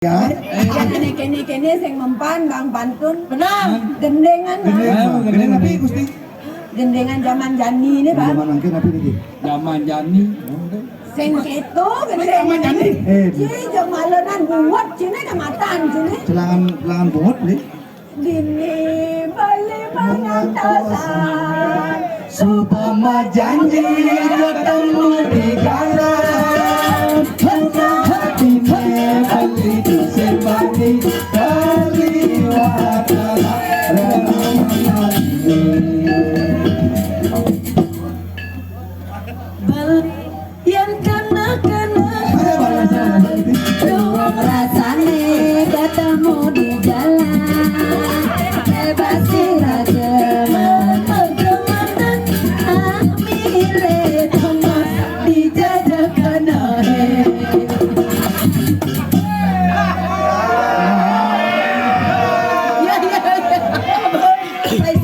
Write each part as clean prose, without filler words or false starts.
Ya. Kene sing mempan Bang Pantun. Benar. Gendengan. Gendengan apa Gusti? Gendengan zaman Jani ini, Pak. Zaman angkin apa ini? Zaman Jani. Sing itu gendengan Jani. Cini jemalenan buat cini kematan cini. Celangan bungut nih. Gini balik pengantasan. Supama janji ketemu di jalan, hatinya balik sembari terliwat Yang kena-kena doang rasane ketemu di jalan. Bebasi raja memperkemandan amile thomas dijajakan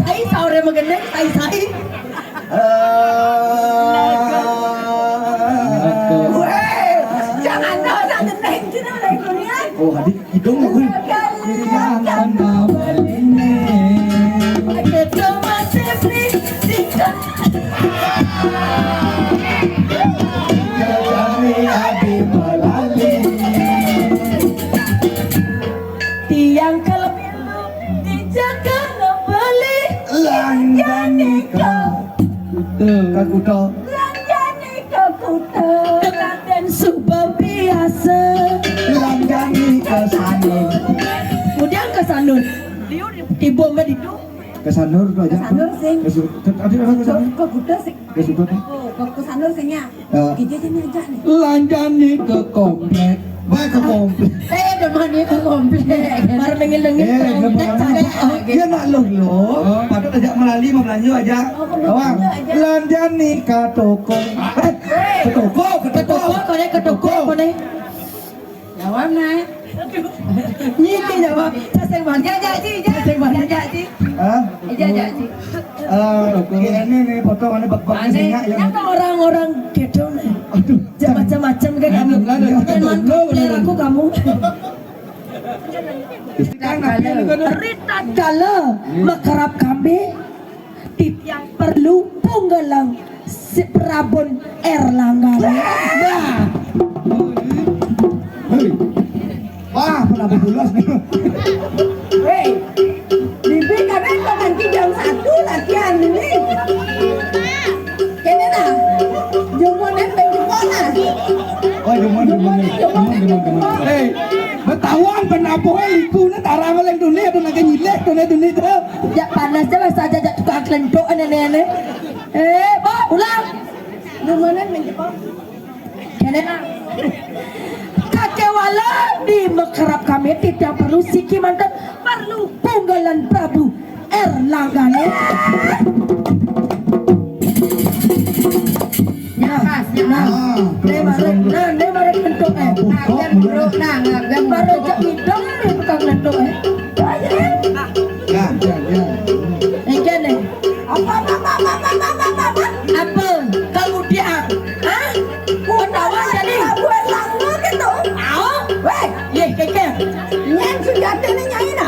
Sai sore magandang sai. Jangan orang gendeng cina lagi dunia. Oh, adik hidung aku. Jangan tiang kelebihan dijaga ngebeli lanjani Kakuto. lanjani ke kuta dan subah biasa Lanjani ke Sanur. kemudian ke Sanur di bom di itu Ke Sanur tuh aja. ke Sanur sing Tadi apa ke Sanur? ke kuta sing Ke Subang. oh ke Sanur singnya kita sini aja nih Lanjani ke komplek. Baik ke komplek. saya demani ke komplek baru lengil-lengil Dia nak loh. Patut ajak melalui mau belanja aja. Awang. Lanjani ke toko. Ke toko, ke toko. ke toko kone jawab naik Nyi jawab, saya bangga jadi, saya bangga jadi. Hah? Jadi. Ini nih foto mana bak-bak isinya yang. Yang orang-orang gedong nih. Aduh, Macam-macam kan kamu. Jangan komplain aku kamu. Rita Gala makarap kami yang perlu punggalang si Prabon Erlangga. Nah, hei. Wah, pernah berbulas nih. hei, bibi kami nanti jam 1 latihan ini. Kene nah, jumonet penjumona. Oh, demon. Hei, betawan penapoh liku na tarang lang dunia tu nak nyilek tu tu. Ya panas je masa aja tukang kelentuk nenek. Ulang. Jumonet penjumona. Kene nah. Kakewala di mekerap kami tidak perlu siki mantan perlu punggalan Prabu Erlangga. Nemare kentuk gambar jak hidung ni tukang kentuk Ya. Kene. Apa? Kamu dia? Hah? Pendawan jadi Prabu Erlangga gitu. Weh, ye keke. Nyen sujate ni nyai na.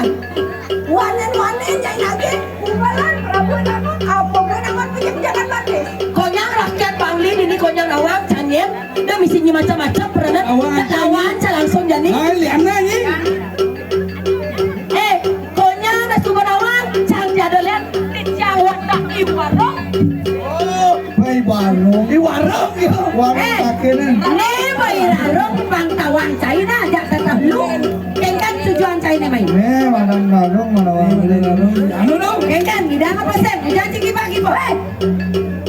Wanen nyai lagi. Kumpulan Prabu Erlangga apa kenawan penjagaan batis. Konyang rakyat Bangli ini konyang awang janyem. Dah misinya macam-macam pernah. Lawan langsung jadi. Ah, lihat ni. Konyang dah suka awang jang jada lihat di Jawa tak iwarong. Oh, bayi warung. Di warung ya. Warung pakenan. Ini bayarong bang tawan China ajak tetap lu. Kengkan tujuan China mai. Mana warung. Anu dong. Kengkan tidak apa sen. Jangan ciki bagi po.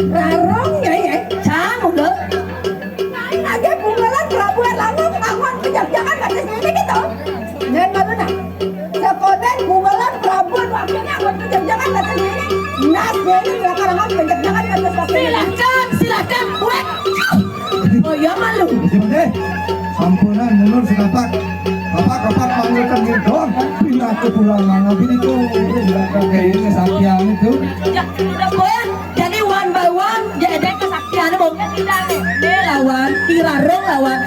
Rarong ya. Cang udah. Naik aja punggalan Prabu Erlangga pengakuan penjajakan batas ini gitu. Jangan baru nak. Sekoden punggalan Prabu wakilnya buat penjajakan batas ini. Nas ini sekarang penjajakan batas ini. Silakan. Weh. Oh ya malu. Sampunan mundur sekapak. Kapak panggil tanggil doang. Pindah ke pulang mana itu. Kayak ini kesaktian itu. Ya, udah boleh. Jadi one by one, jadi kesaktian mungkin tidak nih. Lawan, irarong lawan.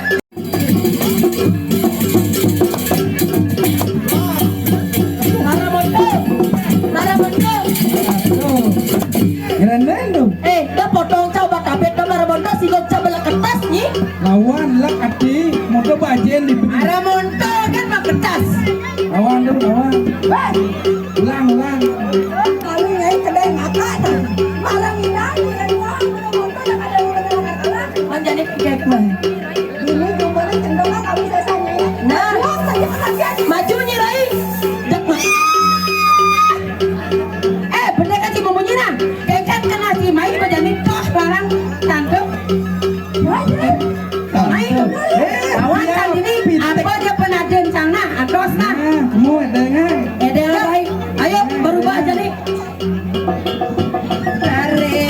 Kalau nyai kedai makan, malam inang, dan wah, mudah-mudahan yang ada orang-orang menjadi pikir gue. Ini jumlahnya cenderung kamu sesanya ya. Nah, saja penasihat. Maju nyirai. Bener kan si Mumunyi nah? Kekan kena si Mai berjalan toh larang tangkep. Mai, kawan kan ini apa dia pernah dencang nah, atos nah. Semua dengan. Baik. Ayo berubah jadi. Tare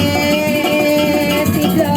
tiga.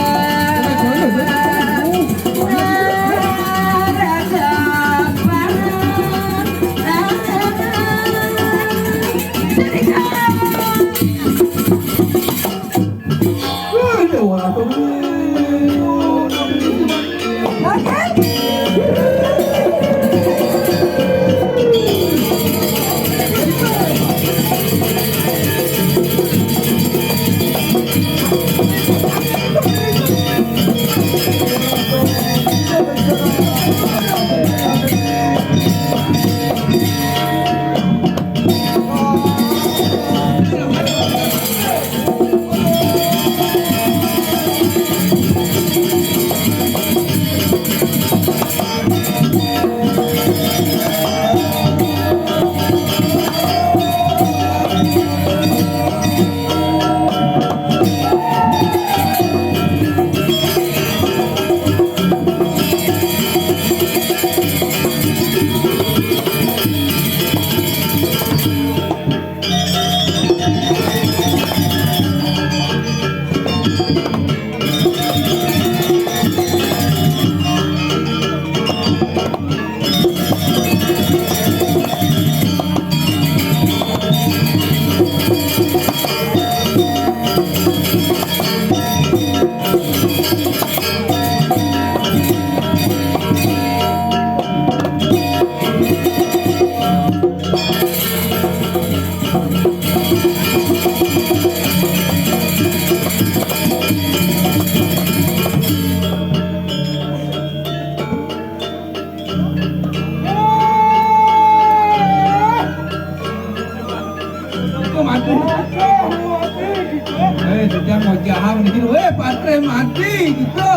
Sejak mau jahat gitu, patre mati gitu.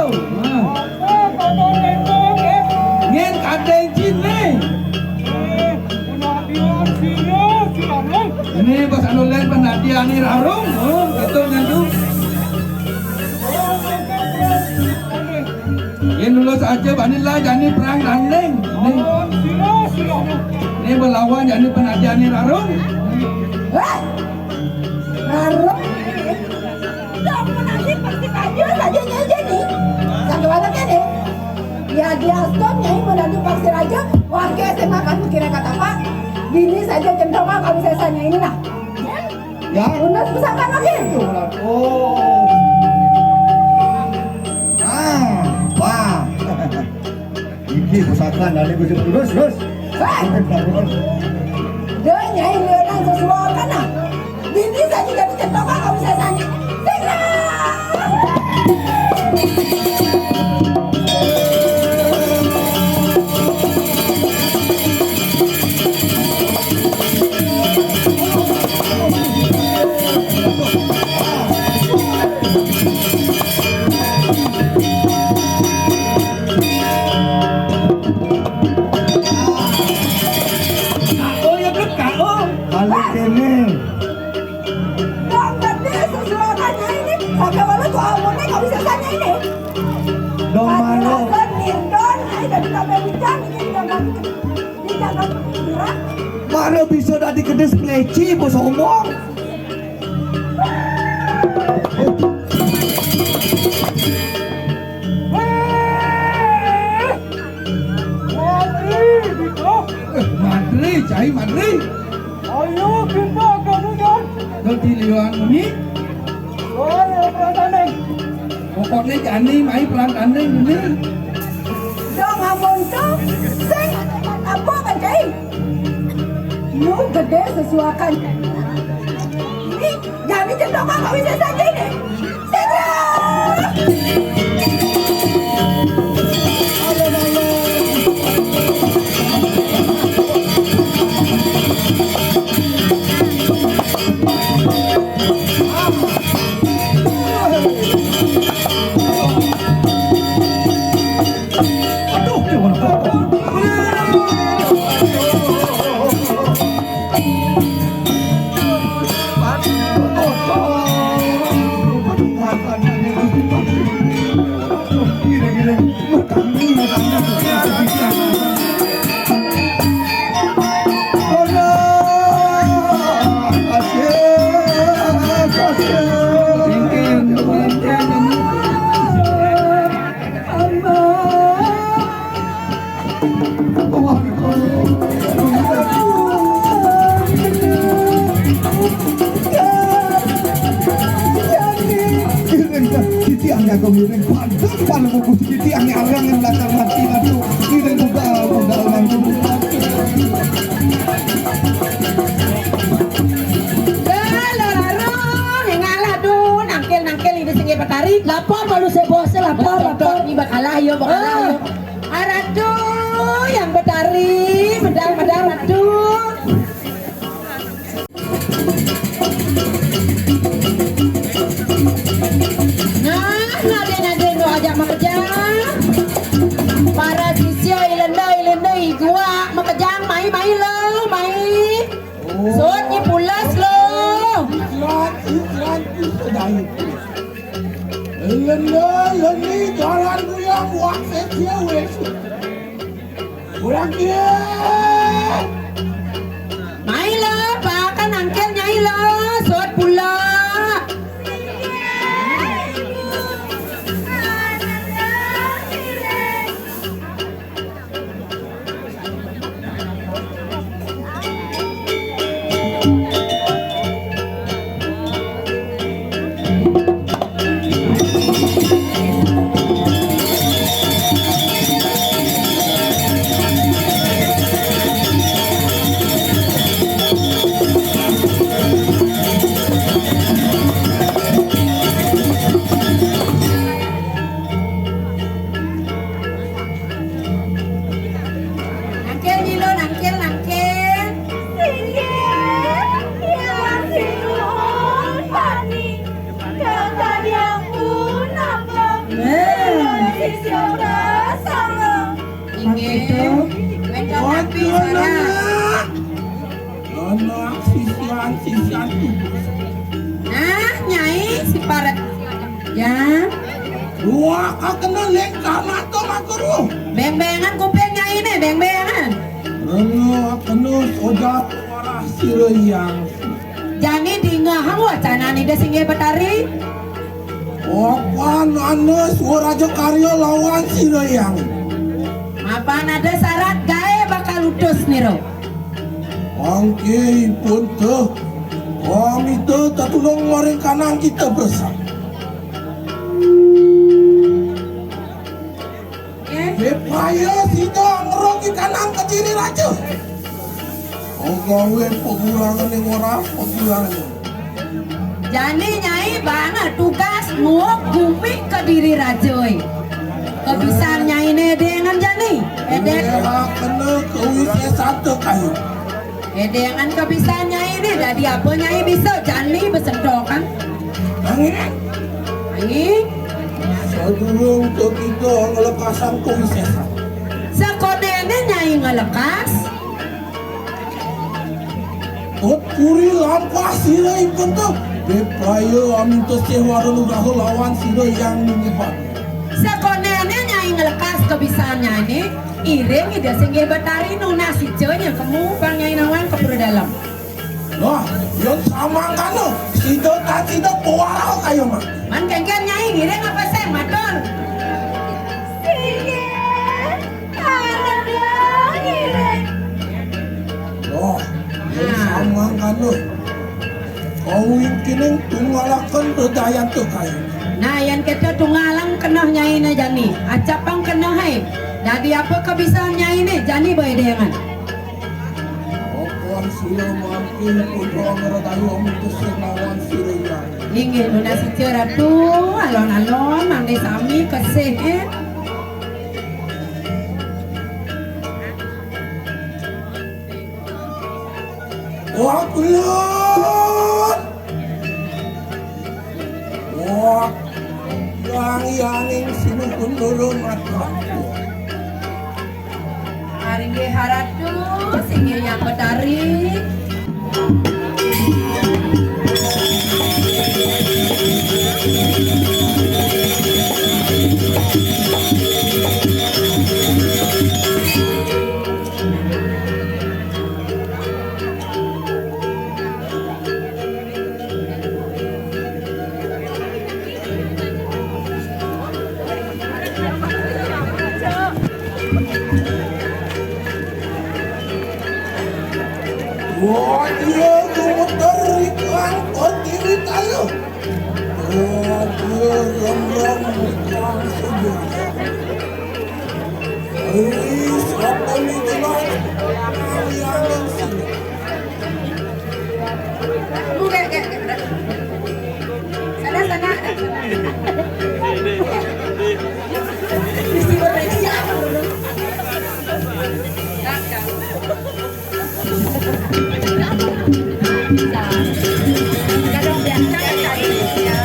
Ngen kadang cini. Ini bos anulen penadian ni rarung, betul nyandu. Yang dulu saja banilah jadi perang randeng. Ini berlawan jadi penadian ni rarung. Rarung. Dong menanti pasti kaju saja nyai nih. Satu anaknya nih. Ya dia stop nyai menanti pasti raja. Wakil saya makan kira kata apa? Gini saja cenderung kalau sesanya ini nah. Ya. Udah pusaka lagi. Oh. Wah. Iki pusaka dari bujur terus. Dia nyai lelang sesuatu kan nah. Gini saja jadi cenderung kalau sesanya. Mana bisa dah dikedes keleci bos omong. Madri, cai Madri. Ayo kita kamu kan. Nanti liwan ini. Ayo perantanding. Pokoknya jani mai perantanding ini. Dong amun tuh, sing apa kan cai? Lu gede sesuakan. Ini jadi cenderung kau bisa saja ini. Segera. Titiangnya kau miring pantas pada buku titiangnya orang yang belakang mati aduh miring bugal nanti. Batari lapor baru sebose lapor ni bakalah yo aradu yang Batari medang aduh nade do ajak makejang para sisyo ilendai gua makejang mai lo sot ni pulas lo Leni jalan gue yang buat setia wes. Kurang dia. Mai lo, bahkan angkel nyai lo, sot pula. Sisian Nah, nyai si paret. Ya. Dua kau kena lengkap mata makuru. Beng-bengan kuping nyai nih, beng-bengan. Rengo kena sojak warah sireyang. Jani di ngahang wacana nih singgih Batari. Opan ane suaraja karya lawan sireyang. Apa ada syarat gae bakal ludes nih ro. Angke pun tuh, itu tertulung ngoreng kanan kita bersama. Bepaya sida ngerogi kanan ke kiri raja. Ogawe pengurangan yang orang pengurangan. Jadi nyai banget tugas mau gumi ke diri rajoi. Kebisan nyai ne dengan jani. Edek kena kewisnya satu kayu. Dengan kebisan nyai ne jadi apa nyai bisa jani besendokan. Angin. Sedurung untuk kita ngelekasan kewisnya. Sekodene nyai ngelekas. Puri lampas sila ikut tu. Bepaya amin tu sewaran udah lawan sila yang menyebar. Sekodene nyai ngelekas kebisan nyai iring ida singgih Batari nuna si jonya kamu bang nyai nawan ke dalam. Loh, yang sama kan lo. Sida tak tidak puarau kayu mah. Man kengken nyai iring apa sih matur? Loh, yang sama kan lo. Kau ingin tunggalakan berdaya tu kayu. Nah, yang kita tunggalang kena nyai na jani, acapang kena hai. Jadi apa kebiasaan nyai ni jani boleh dengan. Opan sila makin putra meratayu amin tu senawan sila yang. Ingin nuna si ceratu, alon-alon, mandi sami keseh. Wah kulut. Wah, yang sini pun dulu mata. Haringge haratu, singgihnya Batari. Wah, dia gemeter ikan berdiri tayo. Oh, dia rem-rem ikan sebenarnya. Siapa ni jelas? Yang sini. Bukan. Sana. Mesti bersiap. Kadang biasa cari ya.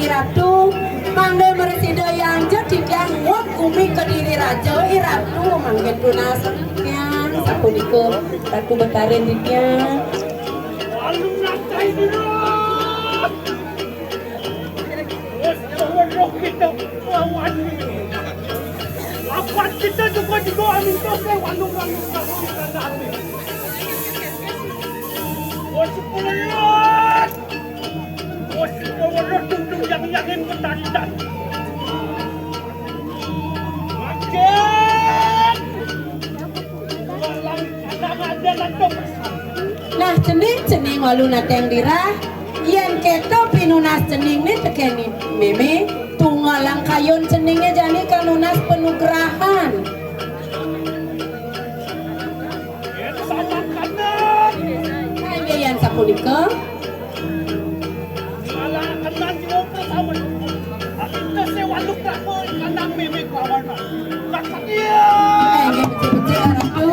Ratu mangde meresida yang jadi yang wak umi kediri raja iratu mangge tunas yang sapunika ratu betaren dia Walau lantai dulu. Walau kita lawan. Apa kita juga amin kau walau kita nanti. Waspulat. Walau tunggu yang bertandan. Macet. Walau ada lantung. nah cening walu nateng dirah yen keto pinunas cening ni tekeni meme tunggalang kayon ceningnya jani kanunas penugrahan Sama kanan. nah yan sapunika Malah kanan juga sama. Kita sewa luka pun kanan meme kawan. Kakak dia. betul-betul ratu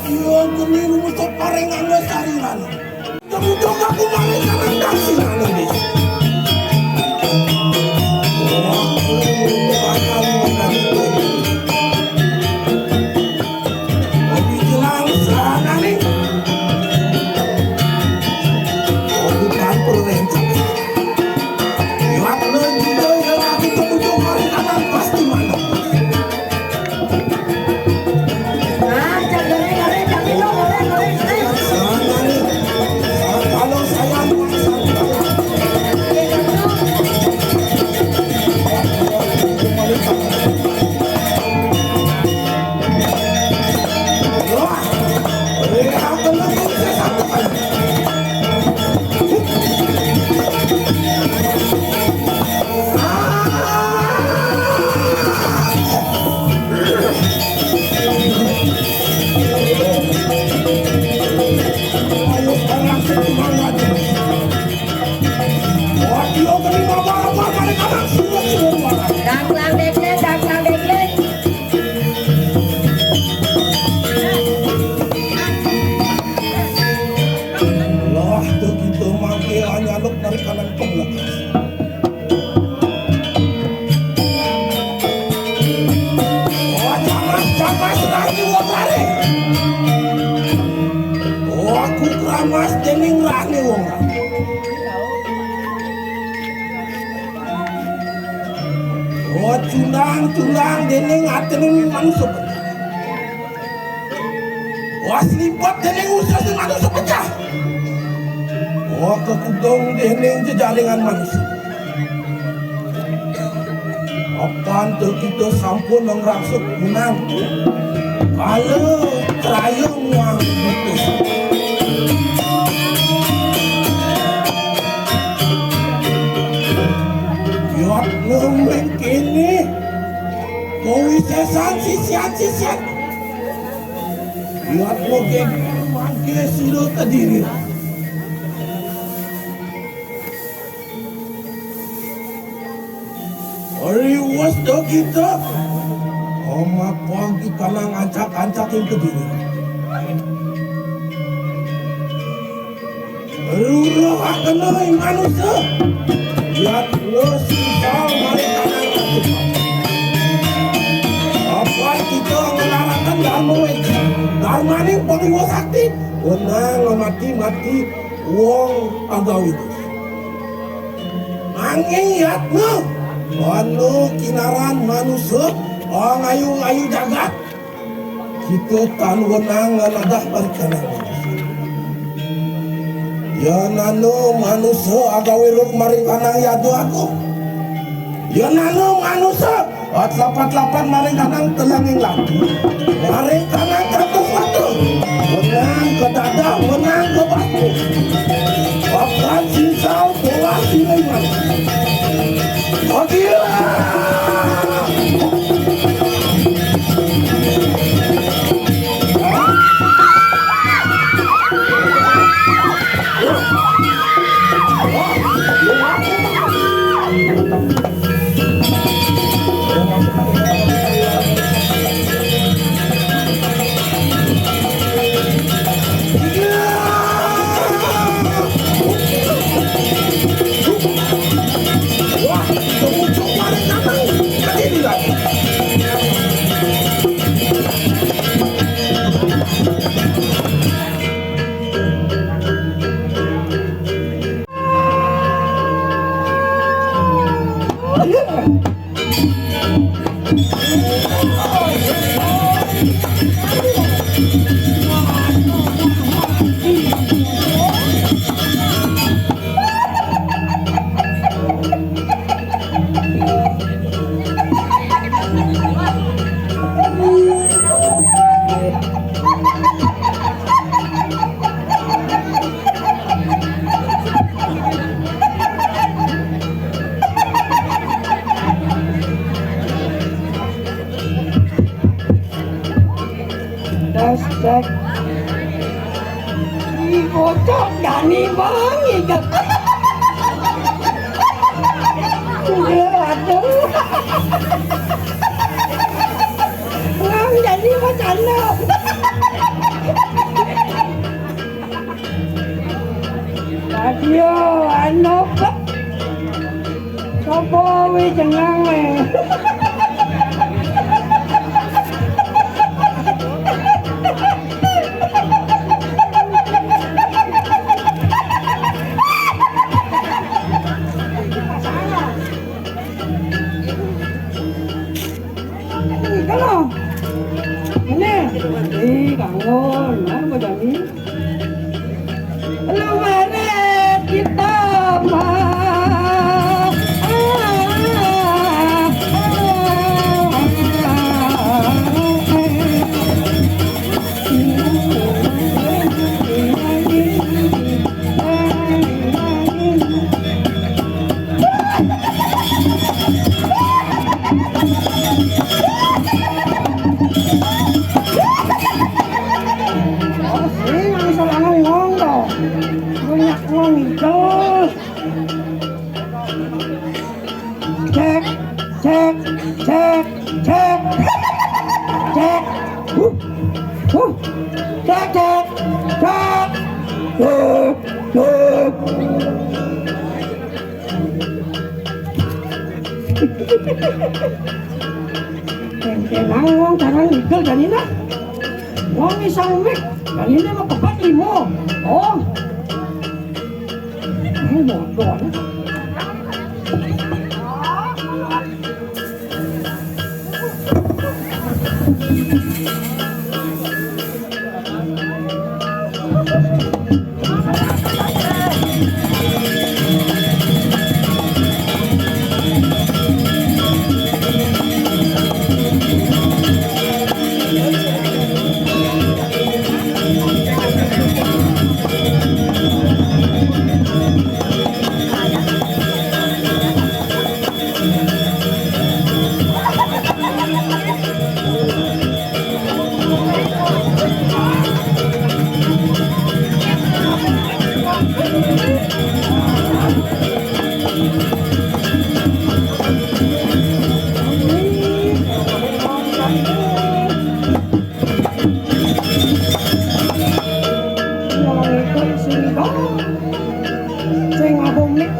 Dia geni rumus pareng anggo sariran. Kemudian aku malah sangat kasih nanti. daklang deklet Loh, tuh gitu mangke anyaluk dari kanan ke belakang. Oh, camas lagi wong lari. Oh, aku keramas dening rane wong. Oh, cundang dening atening manusuk. Oh, selipot dening usus manusuk pecah. Oh kekudung dening jejaringan manusia. Apaan tuh kita sampun mengraksuk menang. Kalau raya muang gitu. Yot ngomeng kini. Kowi sesan sisian. Yot ngomeng mangke silo terdiri. Riwas do kita. Oma pang kita lang ancak-ancakin ke diri. Rurah akenai manusia. Lihat lo sisal mereka nang katukan. Apa kita ngelarakan dharma weki. Dharma ini pengwa sakti. Wenang mati-mati wong agawi. Angin yatno. Anu kinaran manusia orang ayu-ayu jagat kita tan wenang nganadah barikanan ya nano manusia agawe ruk marikanang yadu aku ya nano manusia lapat-lapat marikanang telanging lagi marikanang katus watu wenang ke dada wenang ke batu bahkan sisau tua silengan. Oh gila! Cek. Ih, bocok Dani banget. Aduh. Ngang jadi macana. Radio anok. Sopo wi cengang we. Kenang wong jangan ngigel ganina. Wong isang mik, ganina mah kepat limo. Oh. Ini bodoh.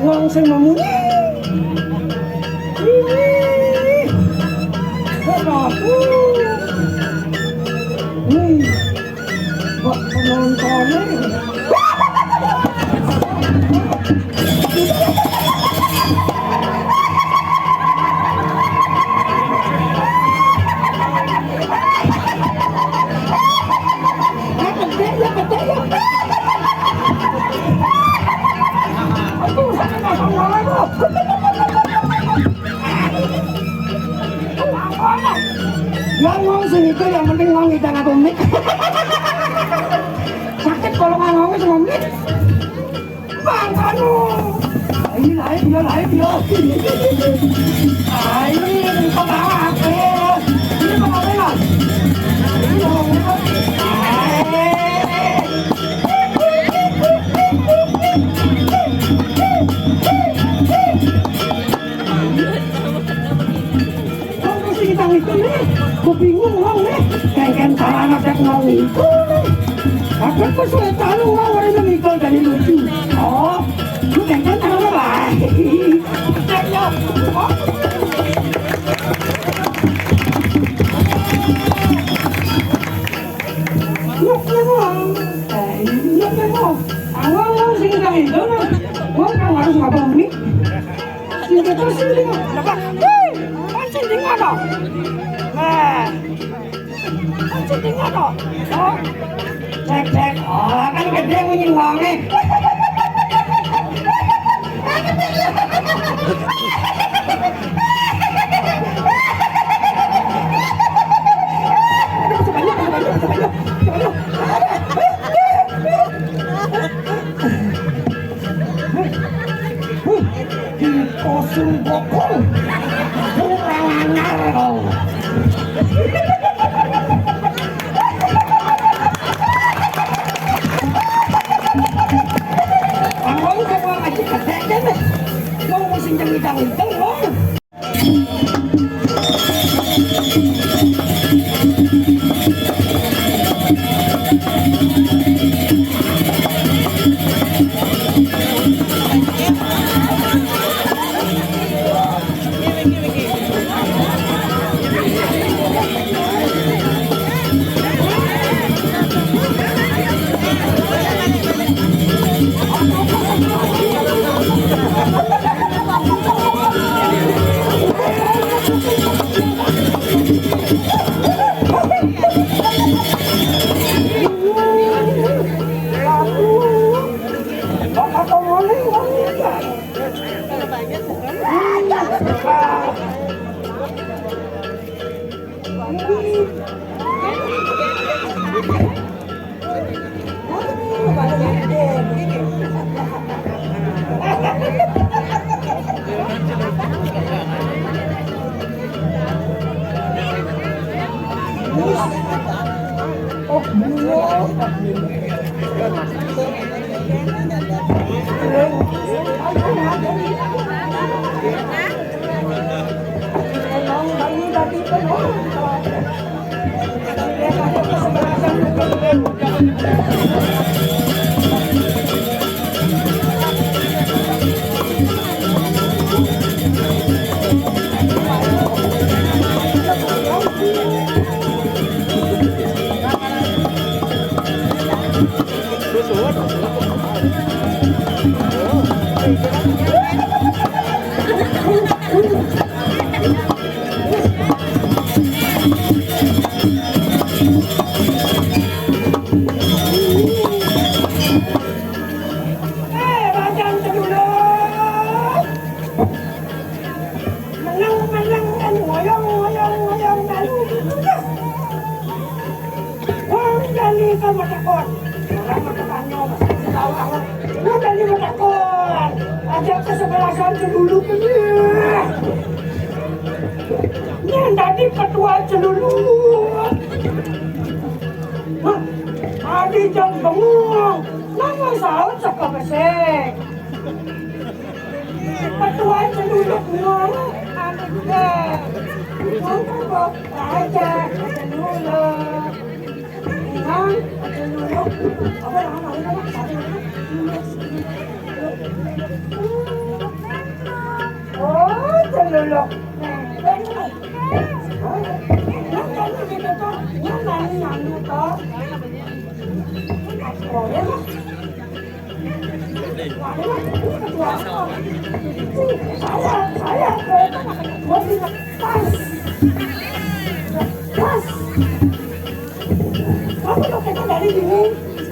wong sing memuji. Kok penontonnya ngomong sini itu yang penting ngomong kita nggak komik. Sakit kalau nggak ngomong sama komik. Bang Kanu, ini lain dia. Ini kau bawa apa? Ini kau bawa apa? Ini ngomong apa? Itu nih, aku bingung ngomong nih, kayak salah anak ngomong itu nih. Aku kesulitan ngomong orang itu mikir dari lucu. Oh, lu kayak salah baik. Ayo, Nuk memang, awal sih kita itu nih, gua kan harus ngomong nih. Sini terus sini Cinting ano? Cinting ano? Oh, cek. Oh, kan gede mo yung wangi. Kosong bokong. Tadi ketua celulur. Adi jam bengong, nama saut sekepesek. Ketua celulur ngomong, ada juga. Ngomong aja celulur. Celulur. Apa nama? lho. Nang kono gitu to. Nang to. Saya mau pas. Kamu lo kita dari sini,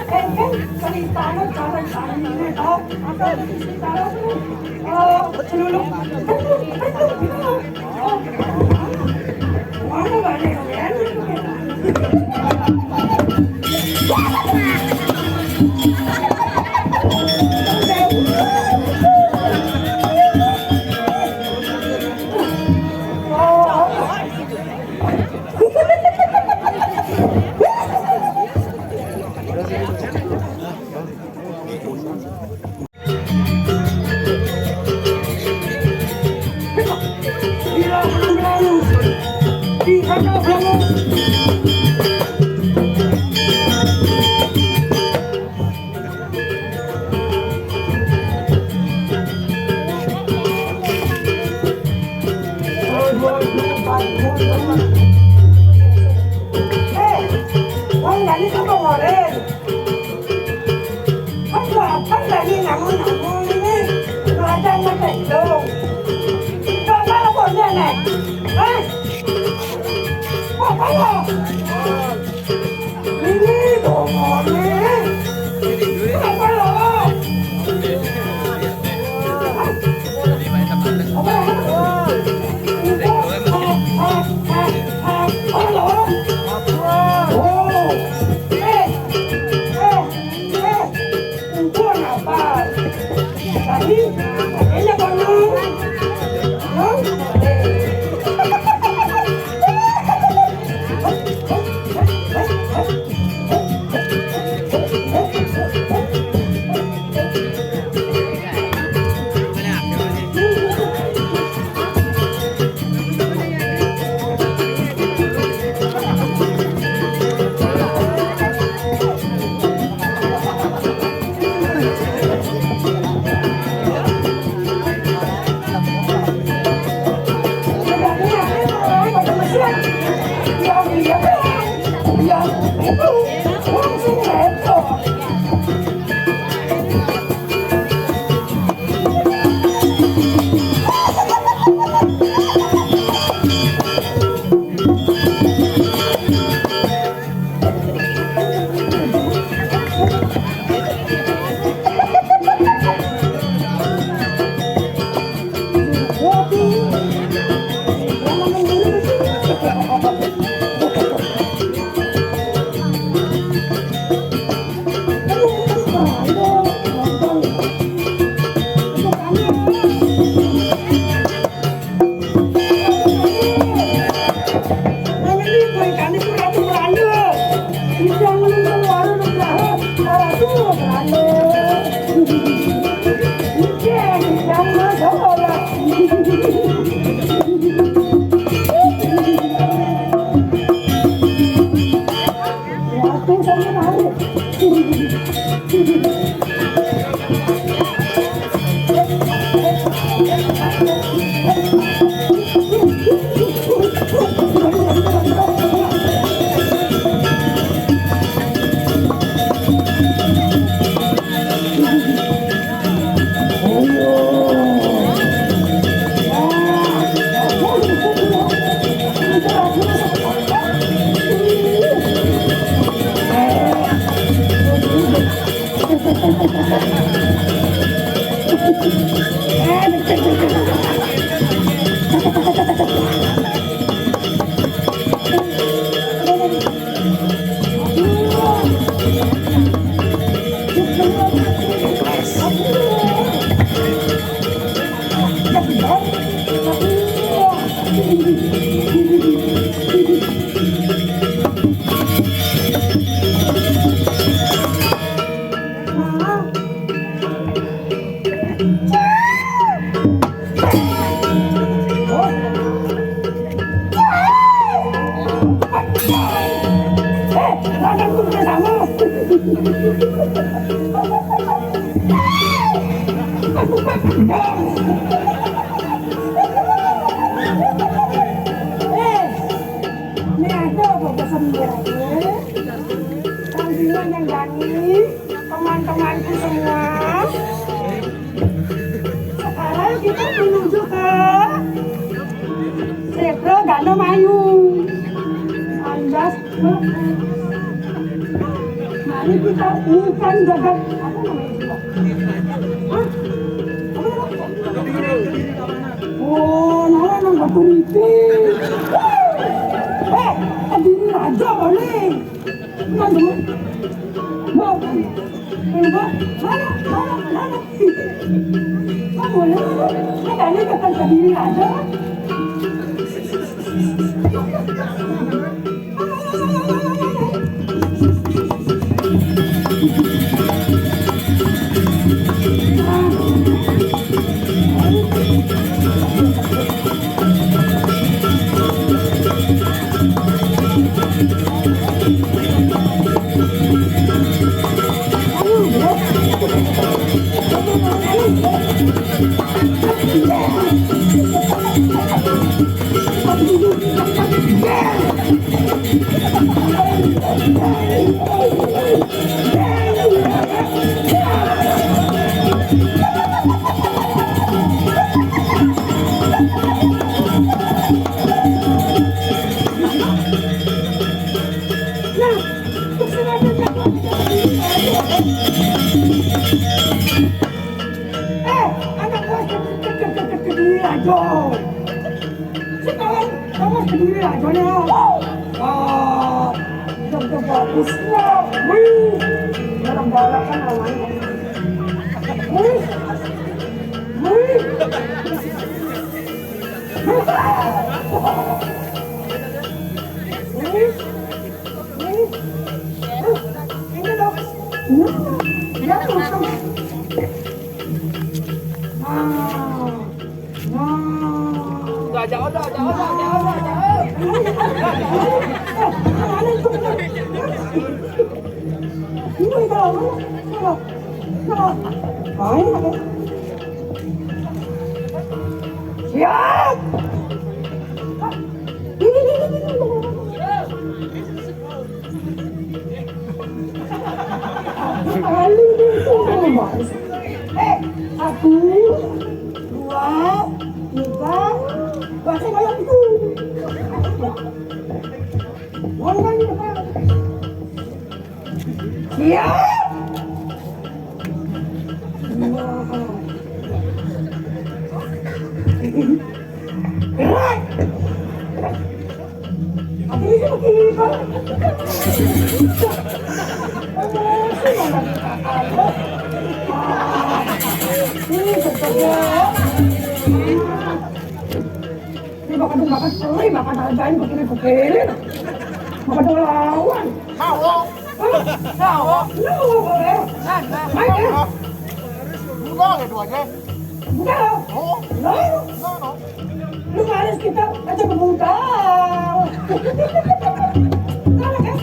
kan ceritanya cara ini tau, atau cerita dulu, mana banyak kan? sendiri. Sambilan yang Dani, teman-temanku semua. Sekarang kita menuju ke Setro Gandomayu. Anjas, mari kita ikan jagat apa namanya itu? Hah? Oh, nama nang batu ripit. Kediri raja boleh. Mana dulu? Mau? Mana? Mana boleh? Ada ni kata kediri raja. Anak gua kediri raja. Sekarang kamu kediri rajanya. Udah bagus lah. Wih, galak-galak kan namanya. Wih. Ini dong. Ya, langsung. Jauh. Siap. Satu, dua, tiga, bahasa bayang itu. Ngomong depan. Siap. Gerak. Apa ini begini Pak? Ini makan hargain begini. Makan lawan. Mau boleh. Main ya. Enggak itu aja. Bukan. Lu harus kita aja berhutang. Mana kan?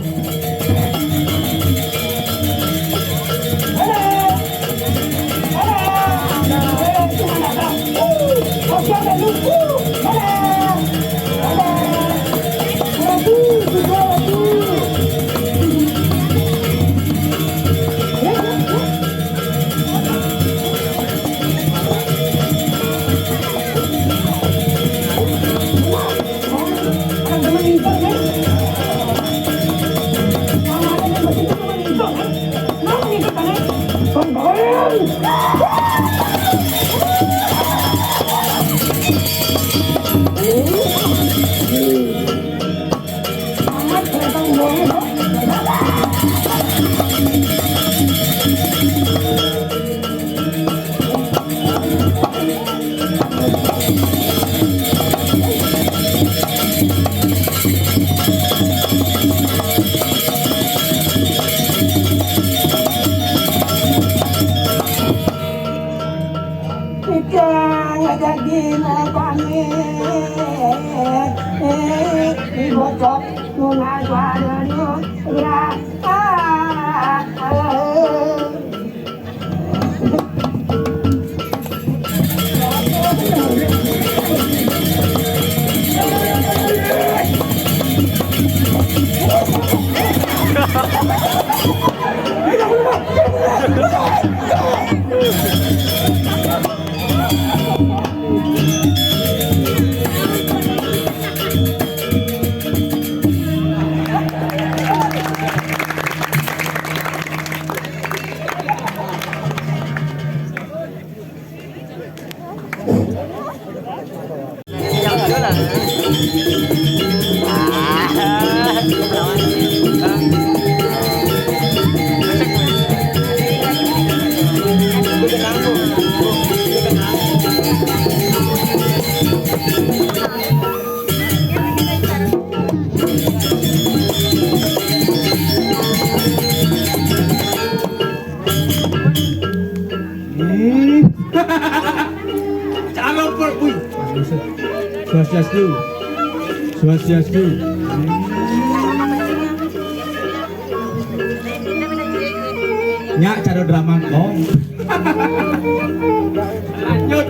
Calon per, wih. Swastiastu. Swastiastu. Nyak cara drama kong. Lanjut.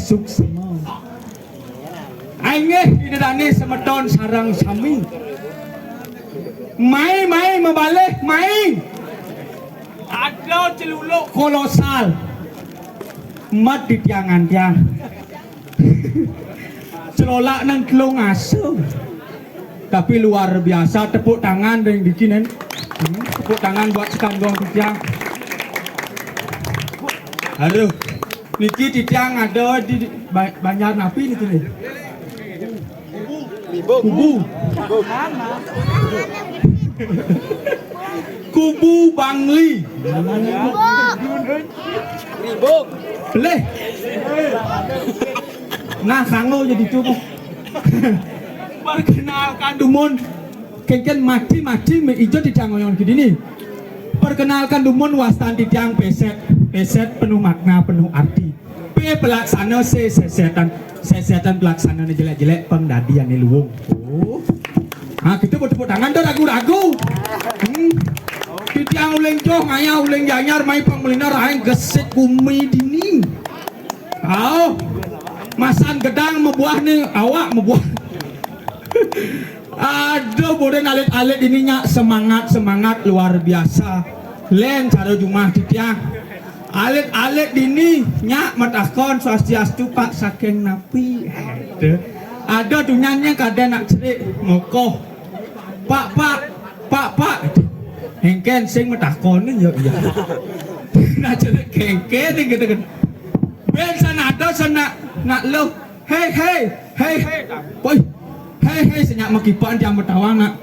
Suk semau. Aingeh idadani semeton sarang sami. Mai membalik mai. Ada celuluk kolosal. Mat di tiangan tiang. Celolak nang telung asu. Tapi luar biasa tepuk tangan dan bikinin. Tepuk tangan buat sekandong tiang. Aduh. Niki titiang ada di Banjar Napi niki nih. Kubu. Kubu Bangli. Boleh. Nah, sango jadi cukup. Perkenalkan Dumun. Kengken mati me ijo titiang ngoyon gini nih. Perkenalkan Dumun wastan titiang peset penuh makna, penuh arti. P pelaksana sesetan pelaksana jelek-jelek pengdadian ni luwung. Oh. Ah kita tepuk tangan dah ragu-ragu. Titiang uleng joh ngaya uleng janyar mai pangmelina raing geset bumi dini. Au. Masan gedang mebuah ni awak mebuah. Aduh boleh alit-alit ininya semangat luar biasa. Len cara jumah titiang. Alit-alit dini nyak matakon swastiastu Pak saking napi. Ada dunyanya kada nak cerik ngokoh. Pak. Hengken sing matakon ni ya iya. Nak cerik hengken gitu kan. Ben sana ada sana nak lo. Hey. Boy. Hey senyak makipan yang bertawang nak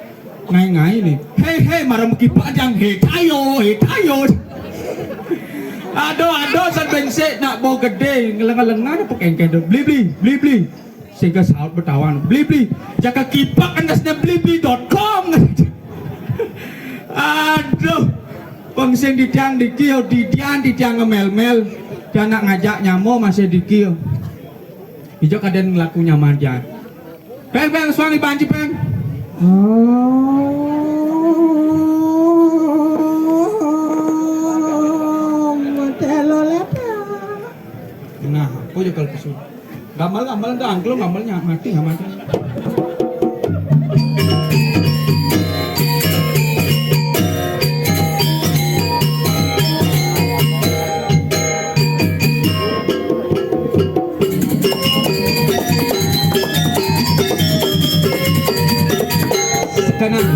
ngai ni. Hey marah makipan yang tayo. Ado san bensek nak bawa gede ngeleng-lengan apa kengkeng beli sehingga saut bertawan beli jaga kipak andasnya blibli.com. Aduh pengseng ditiang dikio ditiang ngemel-mel dan nak ngajak nyamo masih dikio hijau kaden ngelaku nyaman dia peng suami banci peng. Nah, aku juga kalau kesu. Gamal dah angklung gamalnya mati. Sekarang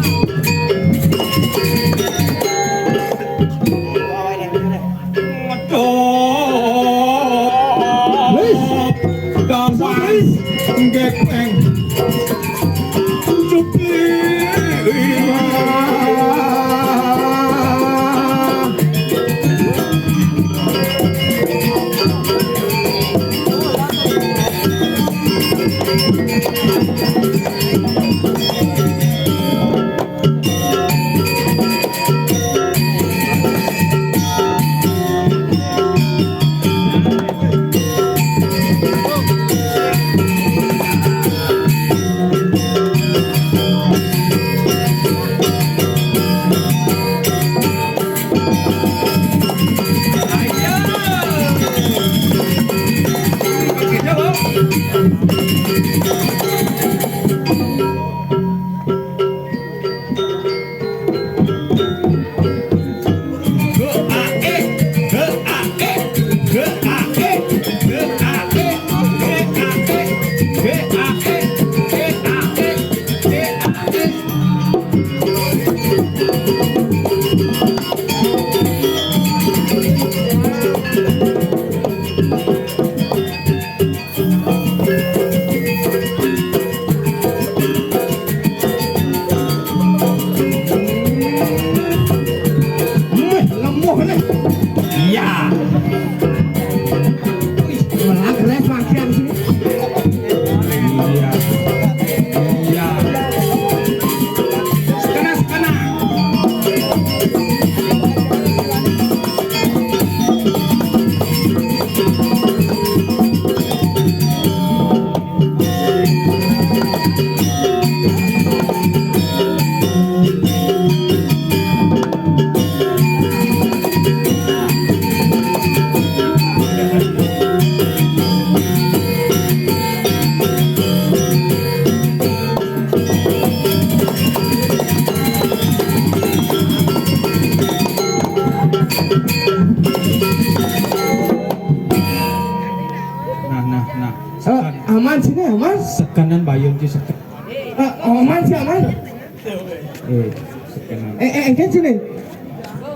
Engken sini.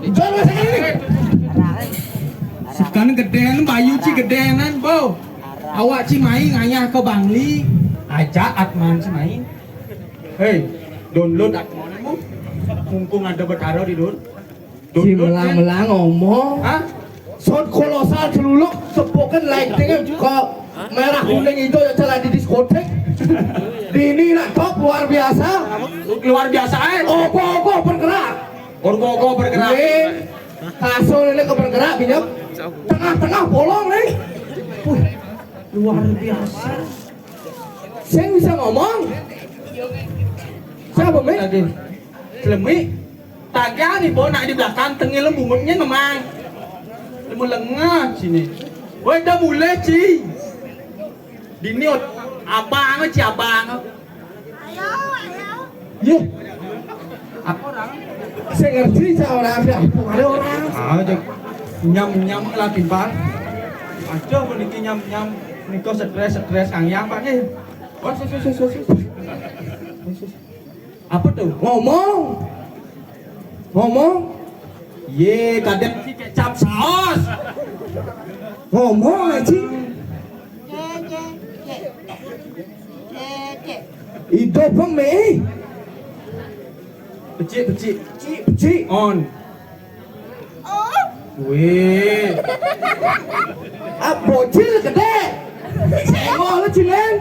Jual masa ini. Sekarang gedean bayu ci gedeanan bo. Awak ci main ngayah ke Bangli. Ajak Atman ci main. Hei, download Atman mu. Mumpung ada berkaro di down. Si melang-melang ngomong. Hah? Sound kolosal celuluk sepokan lightingnya kok merah kuning hijau yang jalan di diskotek. Ini laptop luar biasa. Luar biasa Ogo bergerak. Orgo bergerak. Kasur ini bergerak pinjam. Tengah-tengah bolong nih. Wih, luar biasa. Saya bisa ngomong. Siapa Mek? Lagi. Selemi. Tagih nih bo nak di belakang tengil lembungnya memang. Lemu lengah sini. Woi dah mulai ci. Diniot abang ci abang. Ye, Apa orang? saya ngerti saya orang ada orang. Aja nyam lagi bang. Aja meniki nyam niko stres kang yang pak nih. Oh Apa tuh? Ngomong, Ye kadang si kecap saus. ngomong aja. Itu pemi, Becik on. Wih, bocil gede. Senggol lah cilen.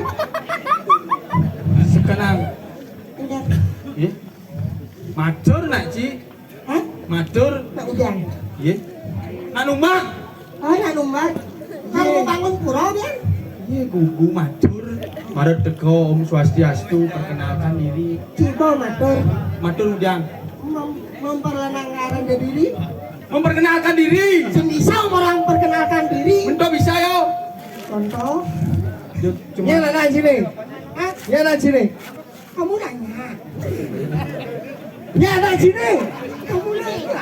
sekarang. Ye, matur nak ci. Hah? Matur. Nak ujian? Ye, nak numpak. Oh, nak numpak. Kamu bangun pura dia? Ye, gugu matur. Maret teko Om Swastiastu perkenalkan diri. Cibo matur. Matur ujang. Memperkenalkan diri. Memperkenalkan diri. Bisa orang perkenalkan diri. Mentok bisa yo. Contoh. Cuma Ya nana sini, Hah? ya nana sini, Kamu nanya. ya nana sini. Kamu nanya.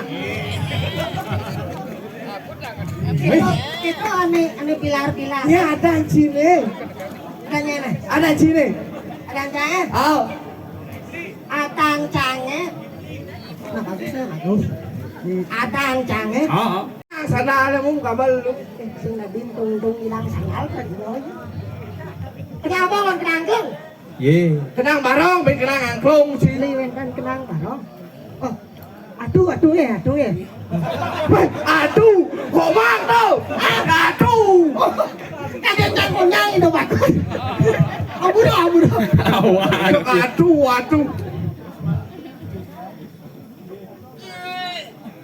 Eh, Itu aneh pilar-pilar. ya ada sini, Tanya nah. ada sini. Ada cange. Oh, Atang cange. Nah, bagusnya bagus. Atang cange. oh. sana ada mau kabel lu. Sing nabin tung hilang sanggal kan gitu. Kenapa kan kenangkung? Ye. Kenang barong, ben kenang angklung sini. Liwen kan kenang barong. Oh, aduh ya. Weh, aduh, kok bang tuh? Aduh. Kadang jangan nyang itu bagus. Abu dah. Aduh.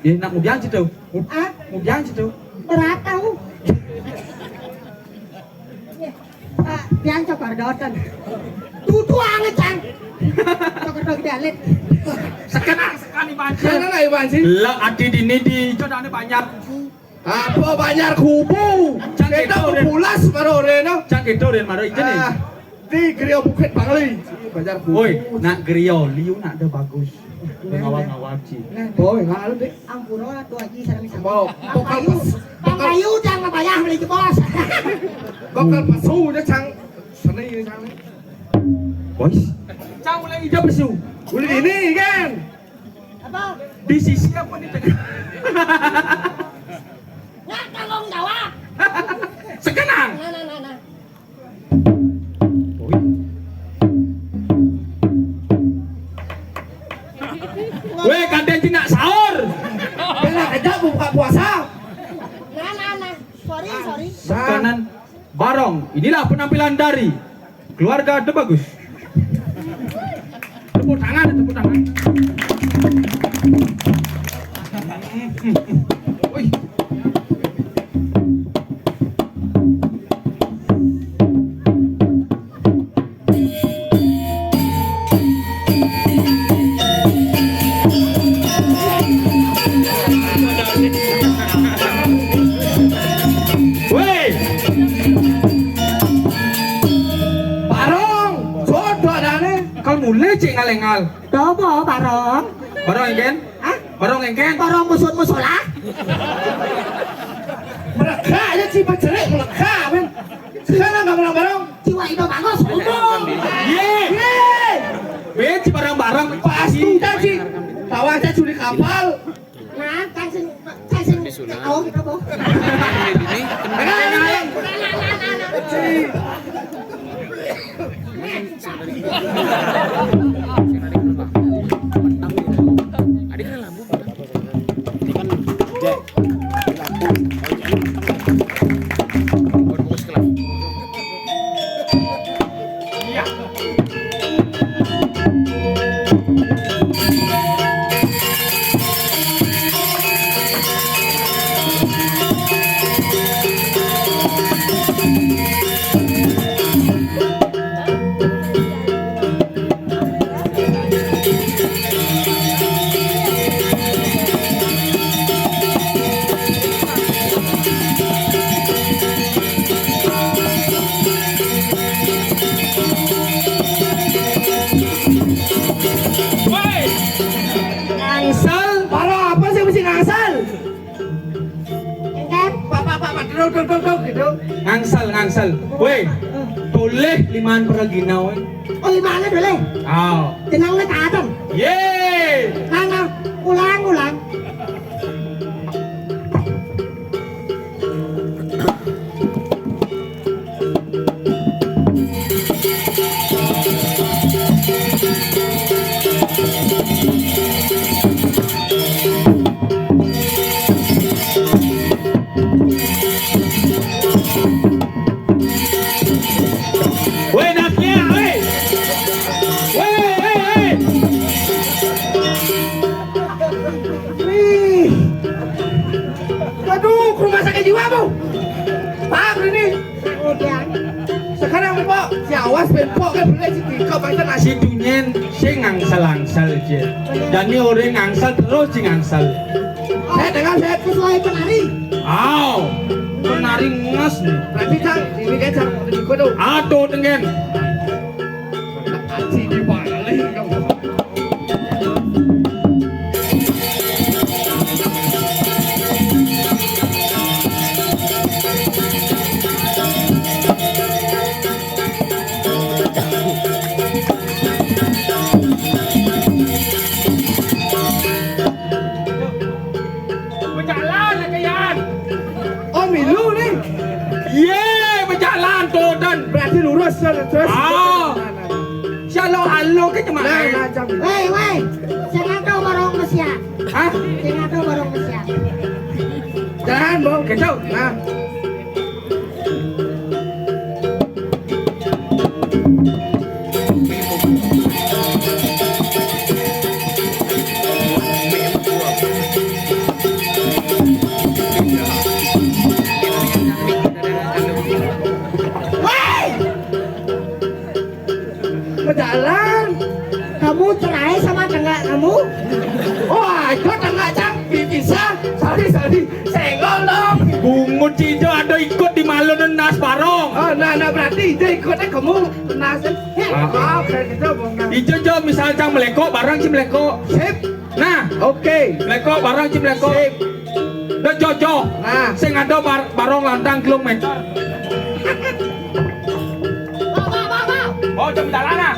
Ye nak ngubiang situ. Ah, Ngubiang situ. berat tahu. Yang cokor dotan. Tutu anget cang. Cokor dot dalit. Sekarang sekali banjir. Sana lah Iwan sih. Lah adi dini di jodane banyak. Apa banyak kubu? Cantik Kita tuh, Den. pulas baru Reno. Cang gitu den maro ijen nih. Di Griyo Bukit Bangli. Banyak kubu. Woi, nak gerio liu nak ada bagus. Ngawal-ngawal ci. Boy, ngalu deh. Ampura tu aji sarang sama. Mau Bang kayu jangan bayar beli jebos. Bakal pasu dia cang. Sana ini cang. Bos. Cang mulai ijab besu. Uli ini kan. Apa? Di sisi apa nih tengah? Nggak tanggung jawab. Sekarang. Nah. Weh, kadang nak sahur. Bela aja buka puasa. Nah. Sorry. Kanan barong. Inilah penampilan dari keluarga The Bagus. Tepuk tangan. Wih. Weh. Barong. Jodoh adane. Kau mulai cek ngalengal. Dobo barong. Barong engken? Hah? Barong engken? Barong musuh-musulah. Mereka aja cipa cerik mereka men. Sekarang nggak bilang barong. Jiwa itu bagus. Umum. Ye. Beci barang-barang Pastu tadi. Tahu aja curi kapal. Nah, kan sing oh kita boh. Woi, ngangsal. Para apa sih mesti ngasal? Kan Pak, duduk gitu. Ngangsal. Woi, boleh 5 per gina woi. oh gimana boleh? Oh. Tenang le taatan. Yeay. Nah, ulang. Woi, naknya, woi. Woi. Wih. Waduh, ke rumah sakit jiwa bu. Pak ini. Udah. Sekarang Pak, si awas Pak kan boleh sih kau baca nasi. Si dunyen si ngangsal je. Dan ini orang ngangsal terus si ngangsal. Saya dengar saya Sesuai penari. Aw, penari nges nih. berarti kan ini kan cara ikut tuh. Aduh dengan. Aci di balik kamu. Berjalan kayan. Oh milu nih. Yeay, berjalan tuh dan. Berarti lurus terus. Ah. Shalom halo ke cuma. Nah, jam. Woi, sing ngato barong mesya. Hah? Sing ngato barong mesya. Jalan bang, kacau. Nah. Berjalan. Kamu cerai sama tengah kamu? Wah, itu tengah jam bisa. Sorry. Senggol dong. Bungut cijo ada ikut di malu dan nas barong. Oh, nah berarti dia ikutnya kamu nasib. Ah. Kayak gitu bang. Ijo jo misal cang meleko barang si meleko. Sip. Nah, Oke. meleko barang si meleko. Sip. Dan jojo. Nah. Sing ada barong lantang kilometer. Oh, jam jalan ah.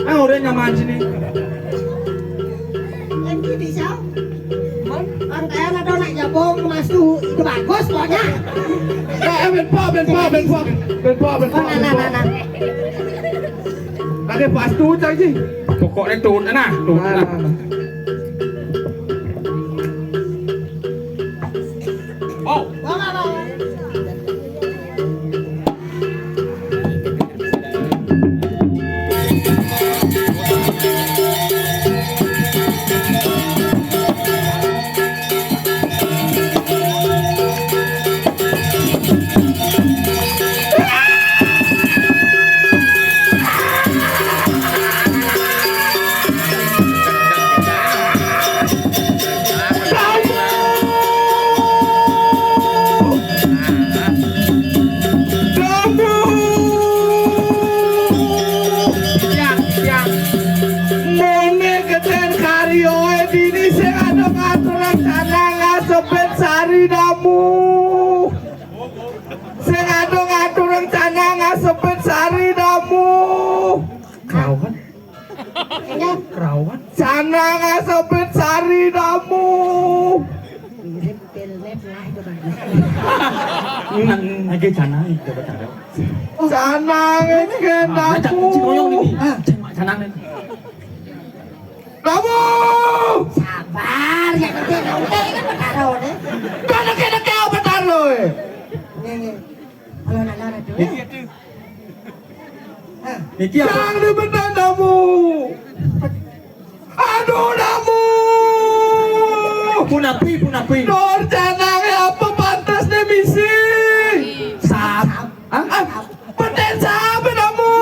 Ah, udah nyaman sini. Lagi di sao? Orang kaya ada nak jabong emas tuh itu bagus pokoknya. Ben po. Nah. Ada pastu tadi. Pokoknya turun nah, turun nah. Oh, kawan. Sana ngasopit sari damu. Mirip telnet lah itu kan. Nang lagi canang coba cara. Sana ngeken Ajak damu. Cikoyong ini. Canang ini. Damu. Sabar ya nanti kan bertaruh deh. Kana kena kau betalo. Nge. Kalau nana tuh. Niki apa? Jangan dibetan damu. Aduh damu. Punapi. Dor canangnya apa pantas deh misi. Sap. Beten sabe damu.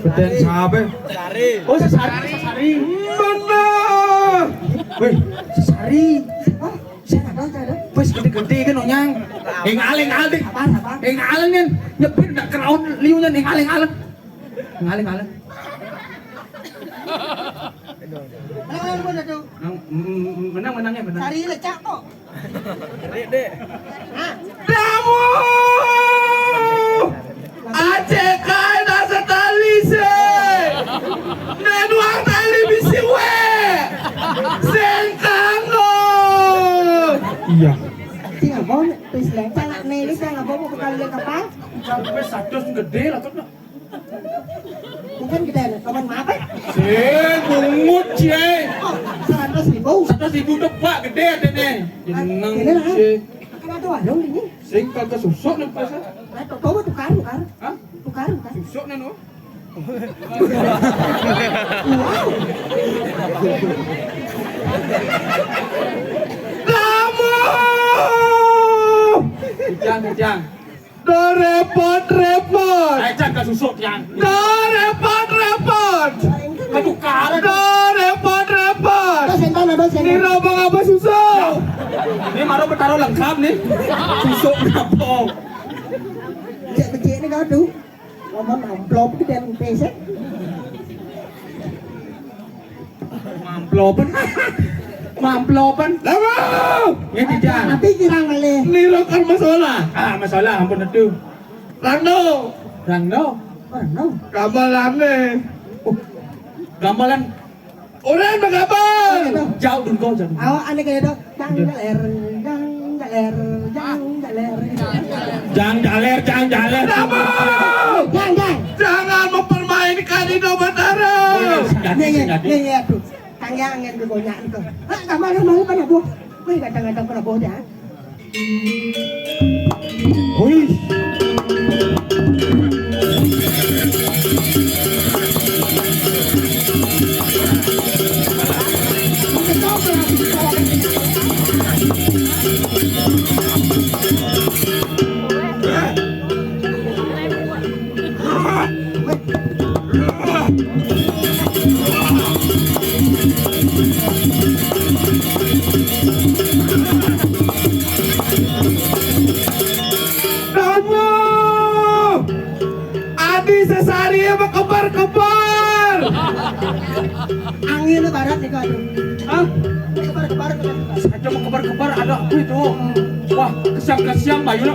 Beten sabe. Oh sesari. Bener. Wih, sesari. Saya nggak tahu saya. Wes gede-gede kan onyang. Aling dik. Apaan? Aling kan nyepir ndak keraun liunya aling. Aling. Kalau gua tuh Menangnya. cari lecak kok. Damu. Aceh kai nasa tali se. Nenuang tali bisi we. Sengkango. Iya. Tinggal mau tulis lecak nih, saya nggak mau kali kapal. Sampai sadus gede lah kan. Bukan kita kapan apa? Bungut cie. 100.000. 100.000 tepak gede adene. Jeneng Ini lah. cie. Kan ada warung ini. Sing kagak susuk nang pasar. Coba tukar. Hah? Tukar. Susuk nang no. Damu. Kijang. Do repot. Ajak ka susuk yang. Do repot. Ketukaran. Do repot. Dosen. Ini robong apa susah? Ini maro bertaruh lengkap nih. Susuk apa? Cek ini kau tuh. Ngomong amplop di dalam pesek. Mamplopan. Damu. Ya tidak. Tapi kira malih. Ini lo kan masalah. Masalah ampun itu. Rangno. Rangno. No. Kamalane. Gambalan Udah mengabal. jauh dun kau jauh. Awak aneh kayak dok. Jang jaler. Damu. Jang. Jangan mempermainkan Indo Batara. Nge tuh. Tangyang yang digonyak itu. Kamar pada buah. Wih kadang-kadang pada buah dah. Wih. Damu. Adi sesari apa kebar. Angin barat nih kau. Hah? Kebar. Saja mau kebar ada aku itu. Wah, kesiang Bayu.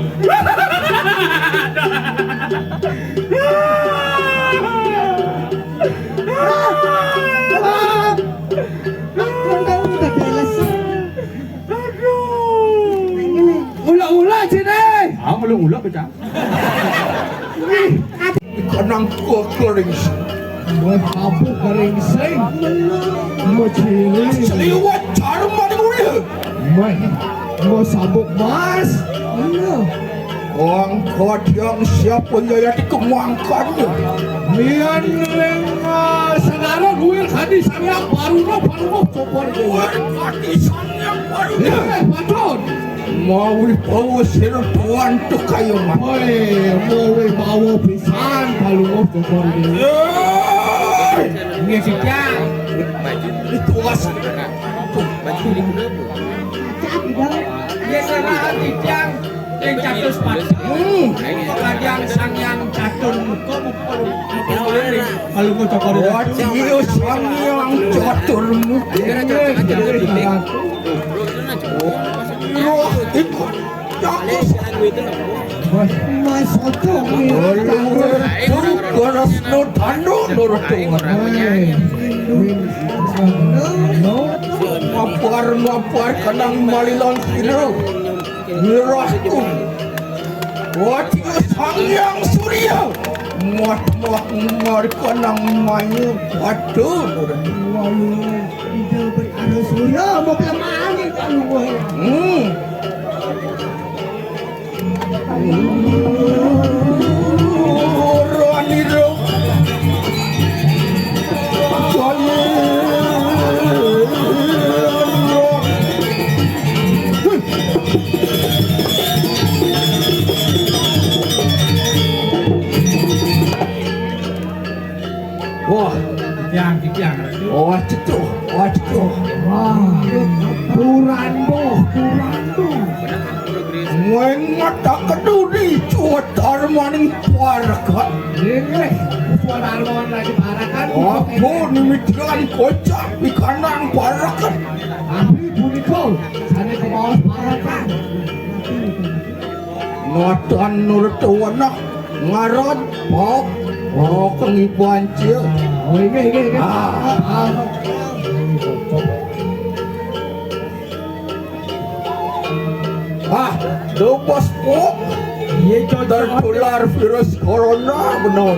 Ula sini. Ula pecah. Kanang ko kering. Mahabu kering sing. Macili. Seliwat cara mana boleh? Mau sabuk mas. Angkat yang siapa yang dikemangkannya. Mian ring sekarang duit hadis yang baru kopor. Hadis yang baru. Patron. Mau bawa serbuan tu kayu mat. Mau bawa pisan kalau kopor dia. Ini sejak. Itu asal. Biasa tidak yang catur sepatu. Kadang sang yang catur kau kalau kau cokor Wajib sang yang catur muka. Mas soto Garas no tando Mapar kanang malilon sino Nirastu Wati sangyang surya Mat kanang mayu Waduh Ide berada surya mau kelemahan itu Raniro Wah, Tiang. wah cetu. Kurando Ngeng mata keduri cuatar maning parakat. ini suara alon lagi parakan Aku nimikiran kocak di kanang parakat. tapi puniko sana ke bawah parakan Ngatan nurut wana ngaran pok. Oh, kengibuan cia. ini Lepas pok. Iya cocok. Tertular virus corona benar.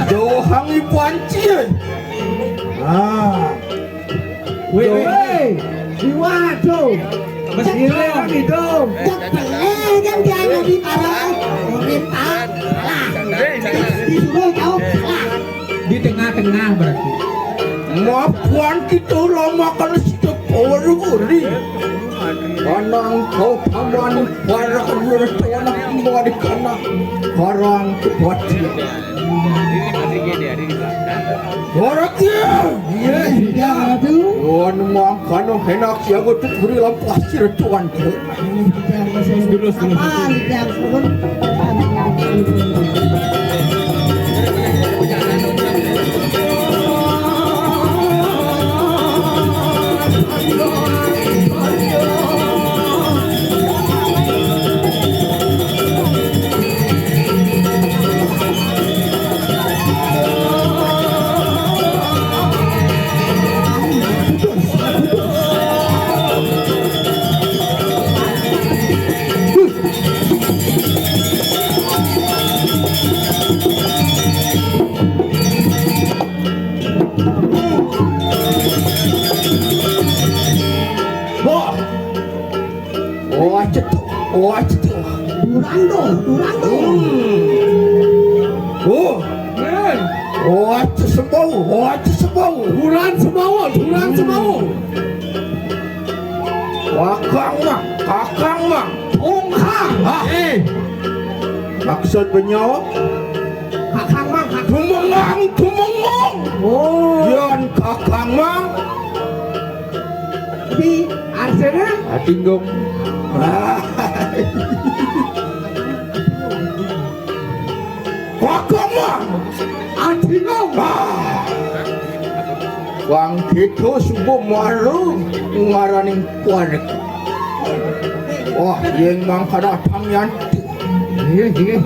Dohang ibuan cia. Weh, siwa tuh. Mesir itu. Jangan jangan di parah. Pemerintah lah. Disuruh kau lah. Di tengah-tengah berarti. Ngapuan kita lama kan setiap orang-orang. Kanang kau taman para keluarga semua di kana karang kepati. Orangnya, Iya tuh. tuan makan enak siapa tu beri lampas tuan tu. Terus. Apa yang turun? Wah cetu. Durando. Wah sebau. Duran semua. Kakang mang. Ongkang. Maksud benyawa. Kakang mang. Tumengong. Oh, Yan kakang mang. di arsena Atinggong. Kakang mang. antingong. Wang kita subuh malu ngaraning kuarik. Wah, yang mang kada tangyan. Iya.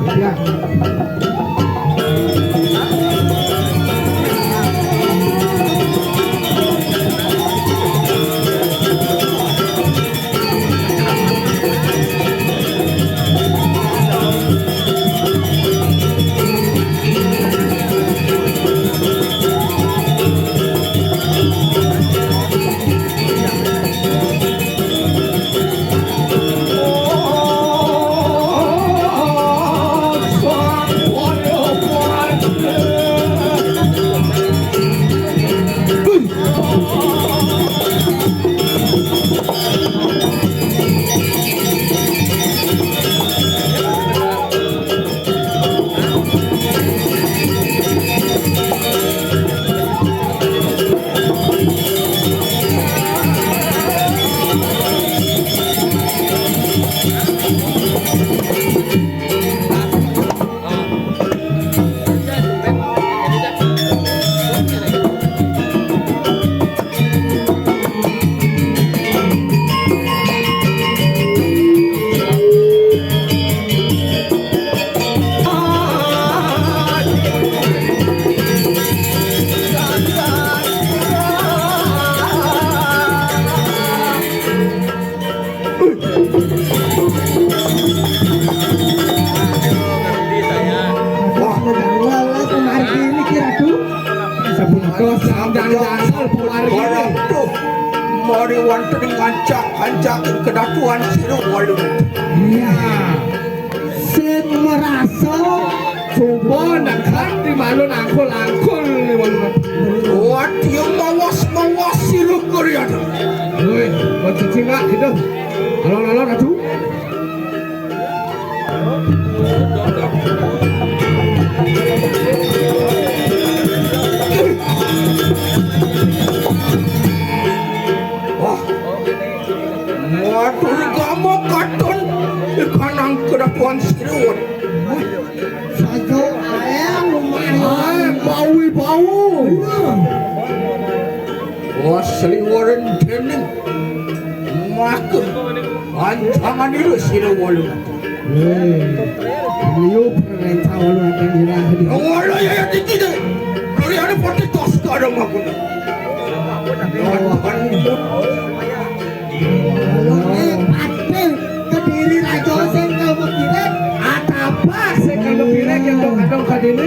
Oh, wonten ing ngancak-ancak kedatuan sira walu. Iya. Sing merasa Coba nak hati malu angkul-angkul ni walu. Wah dia mawas sira kurian. Woi, macam cingak gitu. Alon-alon atu. Wah, waduh kamu katon ikan kedatuan sirut. sajo ayam lumayan. Bau. Wah, seliwaran tening. Maka ancangan itu sirut walu. Beliau perintah walau akan dirah di. Wala ya tinggi deh. Dari ada pasti tos kadang aku. Pasti kediri raja sing kamu kira Apa sih kalau pilih yang kadang kadang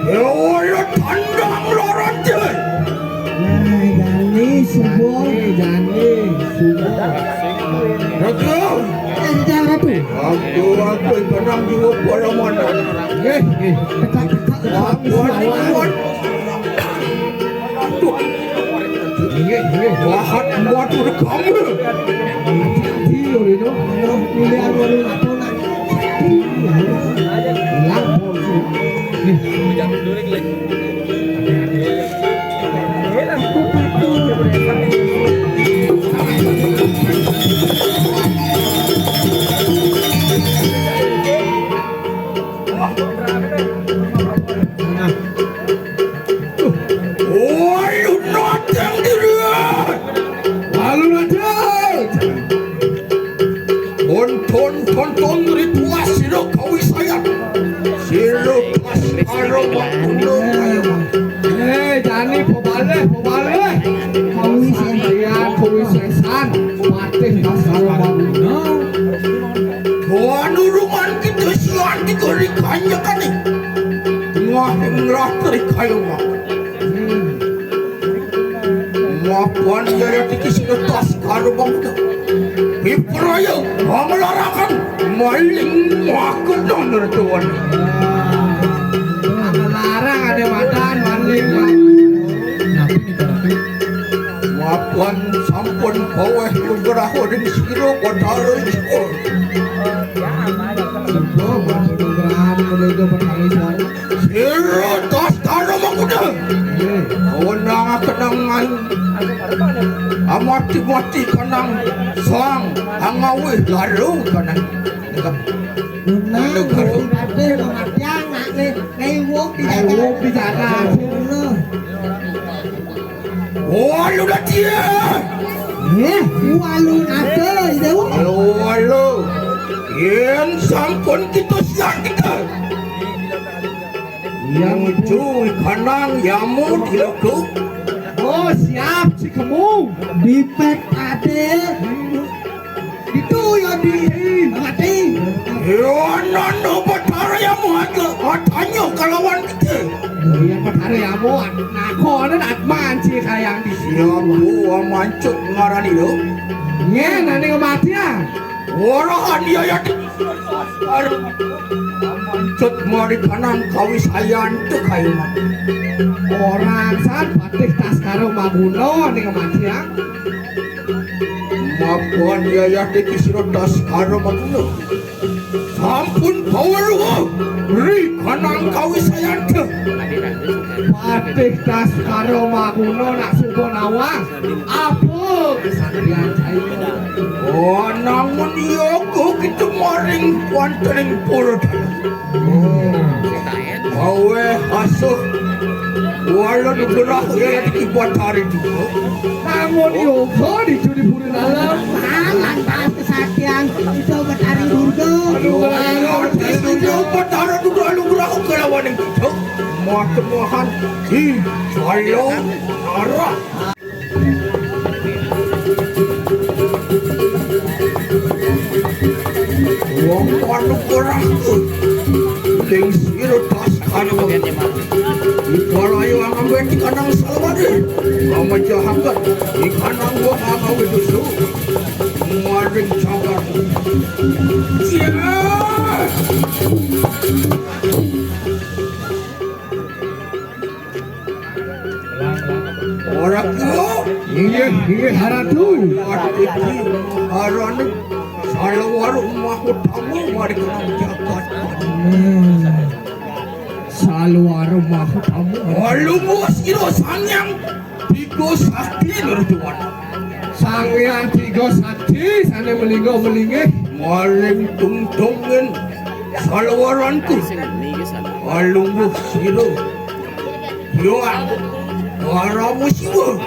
ya wala tandang lorot je. Nah, jani subuh. Ratu, Jangan tu. aku kadang juga pada mana. Aku ni kuat. Wahat buat kamu. Pilihan baru atau nak. Lampau sih. Oh, you not yang dilihat. Lalu nanti. Tonton ritual siro kawi saya. Siro pas aroma kuno kayu. Jani pobale. Kawi Kalian kawi sesan. Matih pas aroma kuno. Tuan uruman kita sian dikorikannya kan ni. Tengah merah terikayu mak. Mapuan jaya tikis tas karubang tu. Ipraya melarangkan maling makan donor tuan. Melarang ada makan maling. Mapuan sampun bawah lugerah orang siro kodaro ikut. Siro tas karubang kuda. Onang kenangan. Amati kanang sang angawi lalu kanang. Nah, kalau ada kematian nak lewat di sana. Oh, lu dah dia. Walu ada itu. Halo. Yang sampun kita siap kita. Yang cuy kanang yamu dilekuk. Oh siap si kamu di pet ada itu yang di mati. Ya nano batara yamu tanya kalawan kita. Yang perkara yang mau nak kau dan atman si kayang di sini. Siapa mancuk ngarani lo? Nya nanti mati ya. Orang dia yang mancuk mari kanang kawi sayan tu kayu mak. Orang saat patih tas karo maguno nih kematian. Mapuan dia yang dikisiro tas karo maguno. Sampun power wo, ri kanang kawi sayan tu. Patih tas karo maguno nak suko nawang. Apa kesaktian saya? Oh, namun yoko kita maring kuantaring purut. Bawe asuh. Walau digerah ya dibuat hari itu. Namun yoko dicuri puri dalam. Lantas kesaktian itu bertari durga. Itu patara juga lu gerah kelawan itu. Mau temuan di Jalo arah. Wong panu gerah tu. Lengsir tas kanu. Ipalayu ang ambet kanang salwade. Kamu jahat ikan anggur mau itu su. Maring cagar. Orang tu, Iya haratu. Haran salawar rumah tamu mari kena jagat. Salawar rumah tamu. Walu bos iro sangyang tigo sakti nurtuan. Sangyang tiga sakti sana melinggo. Maring tungtungin salawaranku. Walu bos iro. Yoan, waramu siwa.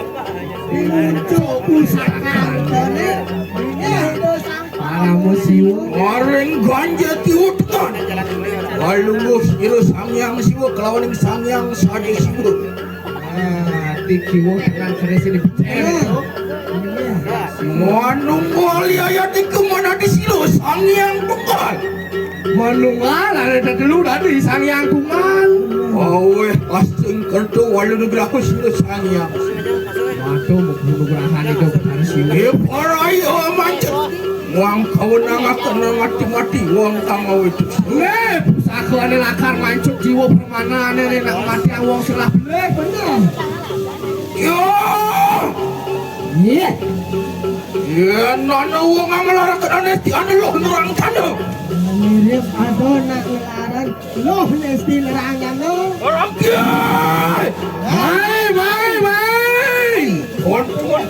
Paramu siwa. Maring ganja tiutkan. Walu bos iro sangyang siwa kelawan sangyang sade siwa. Tikiwo dengan keres ini. Manunggal ya di kemana di silo sangyang bekal. Manunggal ada dulu dari sangyang kuman. Awe asing kerto walu nugraku silo sangyang. Waduh mau gerahan itu harus siwa. Parai macet. Wang kawenang akan mati-mati wang kamau itu. Pusaka ini lakar mancuk jiwa permana ini nak mati awang selah bener. Ya. Iya. Ya nana wang amalara kerana ti ane loh nerang kana. Mirip adona ilaran loh nesti nerangan lo. Orang kia. Mai. Tuan.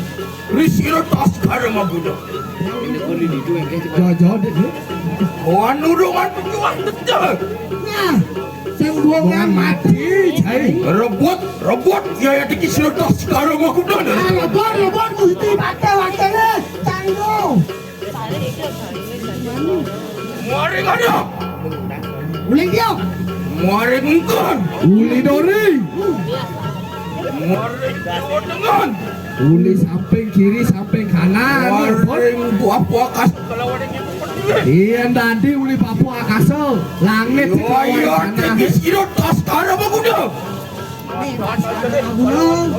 Risiro tas karang abuda. Jojo deh. Tuan urungan pejuang tetap. Nah, sembuhangan Mati cai. Rebut ya di kisah tas sekarang aku dah. Robot mesti waktu-waktunya tanggung. Maring ada. Uling dia. Maring engkan. Uli dori. Maring dua dengan. Uli samping kiri samping kanan. Maring buah kas kalau ada yang Iya nanti uli Papua Akaso. Langit di ya kawasan di sana. kisah tas sekarang aku dah. Gulung.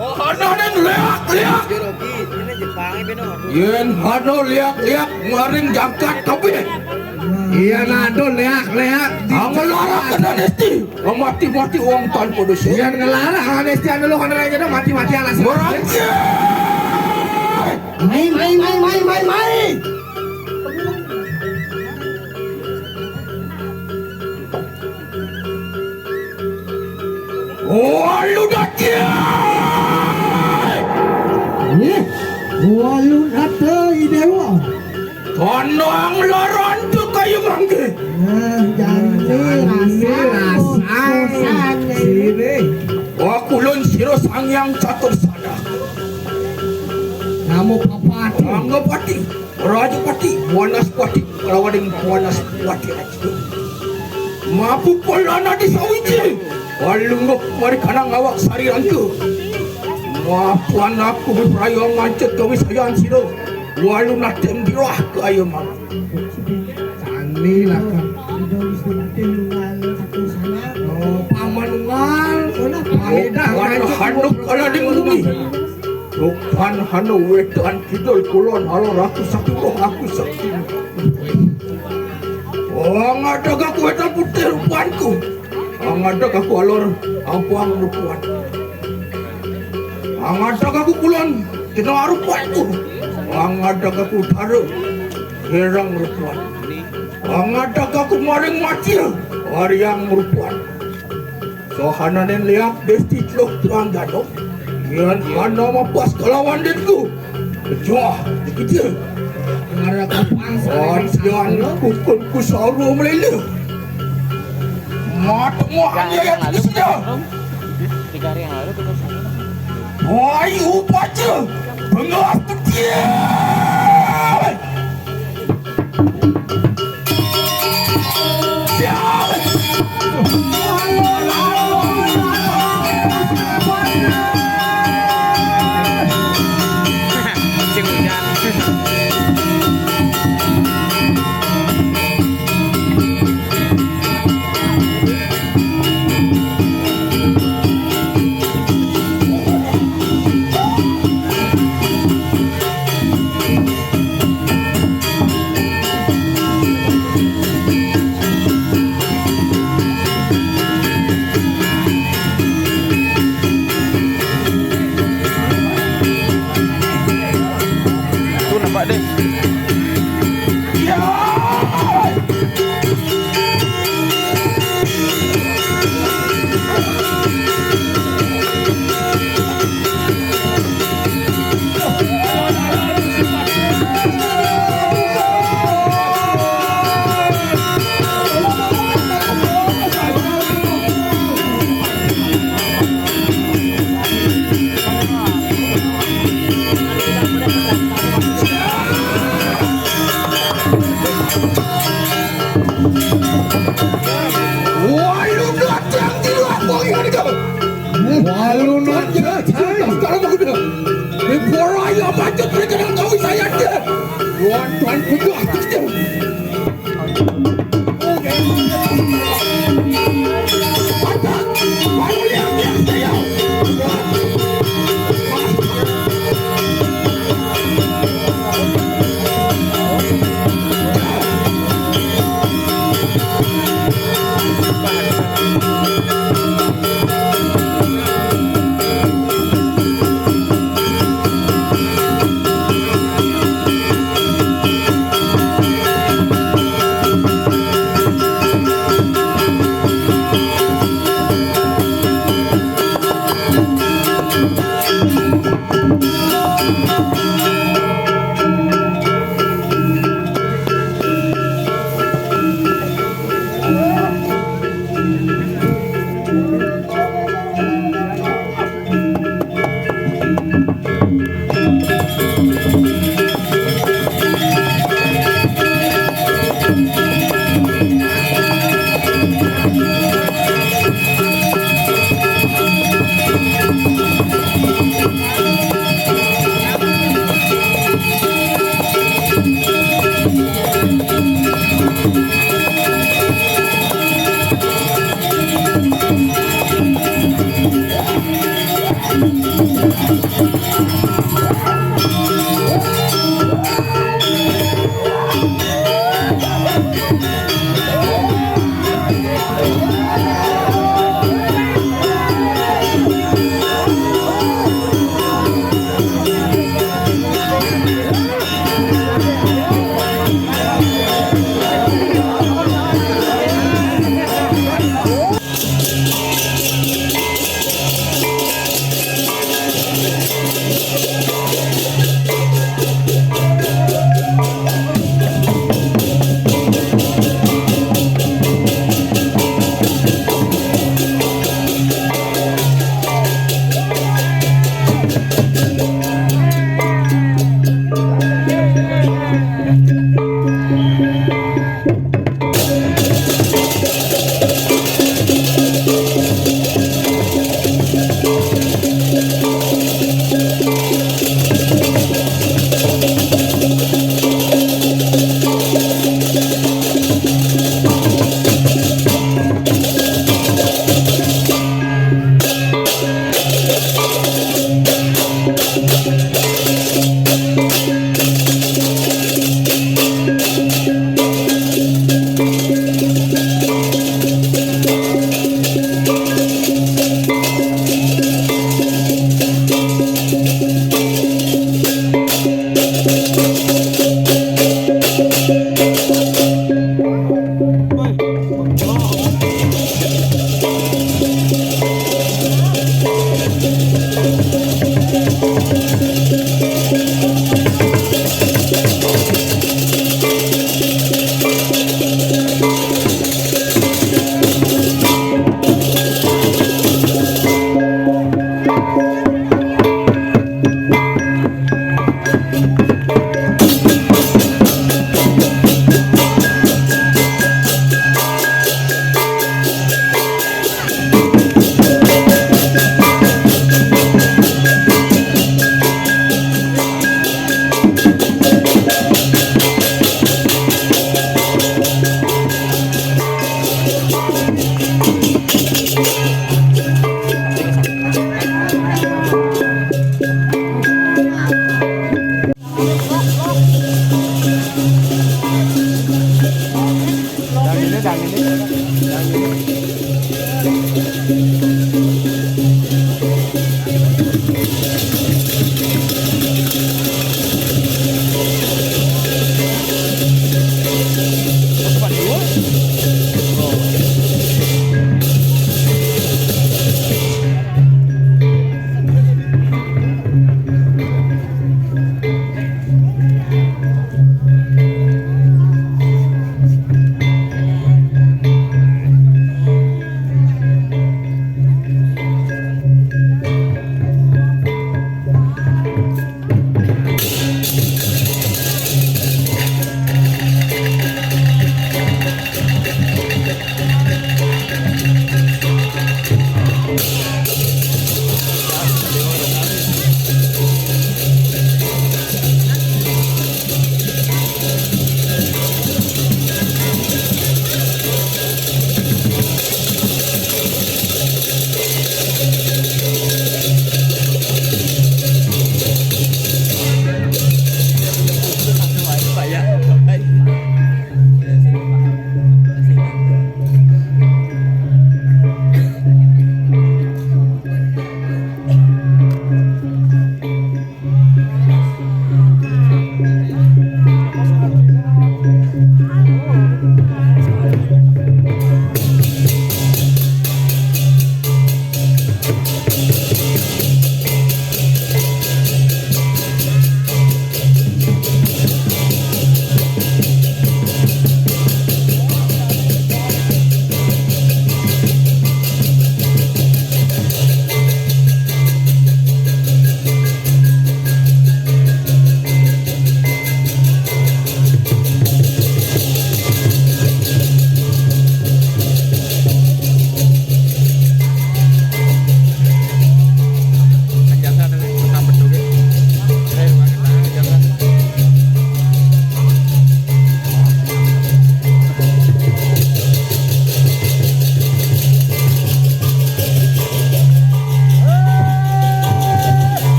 Hana dan liak. Yen hana liak maring jangkat kabeh. Iya nado leak. Angelara kena nesti. Mati uang tanpa dosa. Iya ngelarang anesti anu lo kan aja mati alas. Merangkir. Main. Walu dakia. Nih, walu nate idewa. Kanang laran tu kayu mangge. Nah, janji rasa. Sini. Wakulun siro sangyang catur sada. Kamu papati. Anggapati, Rajapati, Wanaspati, Kalawading Wanaspati aja. Mapu polana di sawiji. Walunggok mari kanang awak sari rangku. Mapu anakku berprayong mancet kami sayang siro. Walu natem dirah ke ayo mam. Sani lah kan. Oh paman ngal. Bukan handuk kalading bumi. Bukan hanu wetan kidul kulon halo aku sakti roh aku sakti. Oh ngada aku wetan putih rupanku. Ngada aku alor ampuang rupan. Ngada aku kulon kena rupanku. Ngada aku taruh herang rupan. Ngada aku maring mati yang rupan. Sohananen liak desti celok terang gadok. Yan hana mapas kalawan denku. Kejuah dikit. Ngara kapang Wan yan kukun kusaru melele. Mat muahnya yang kisah. 3 hari yang lalu kita sana. Wai upaca. Pengas kecil. Musim hujan. Tuan kudu aja. Ada, baru lihat saya.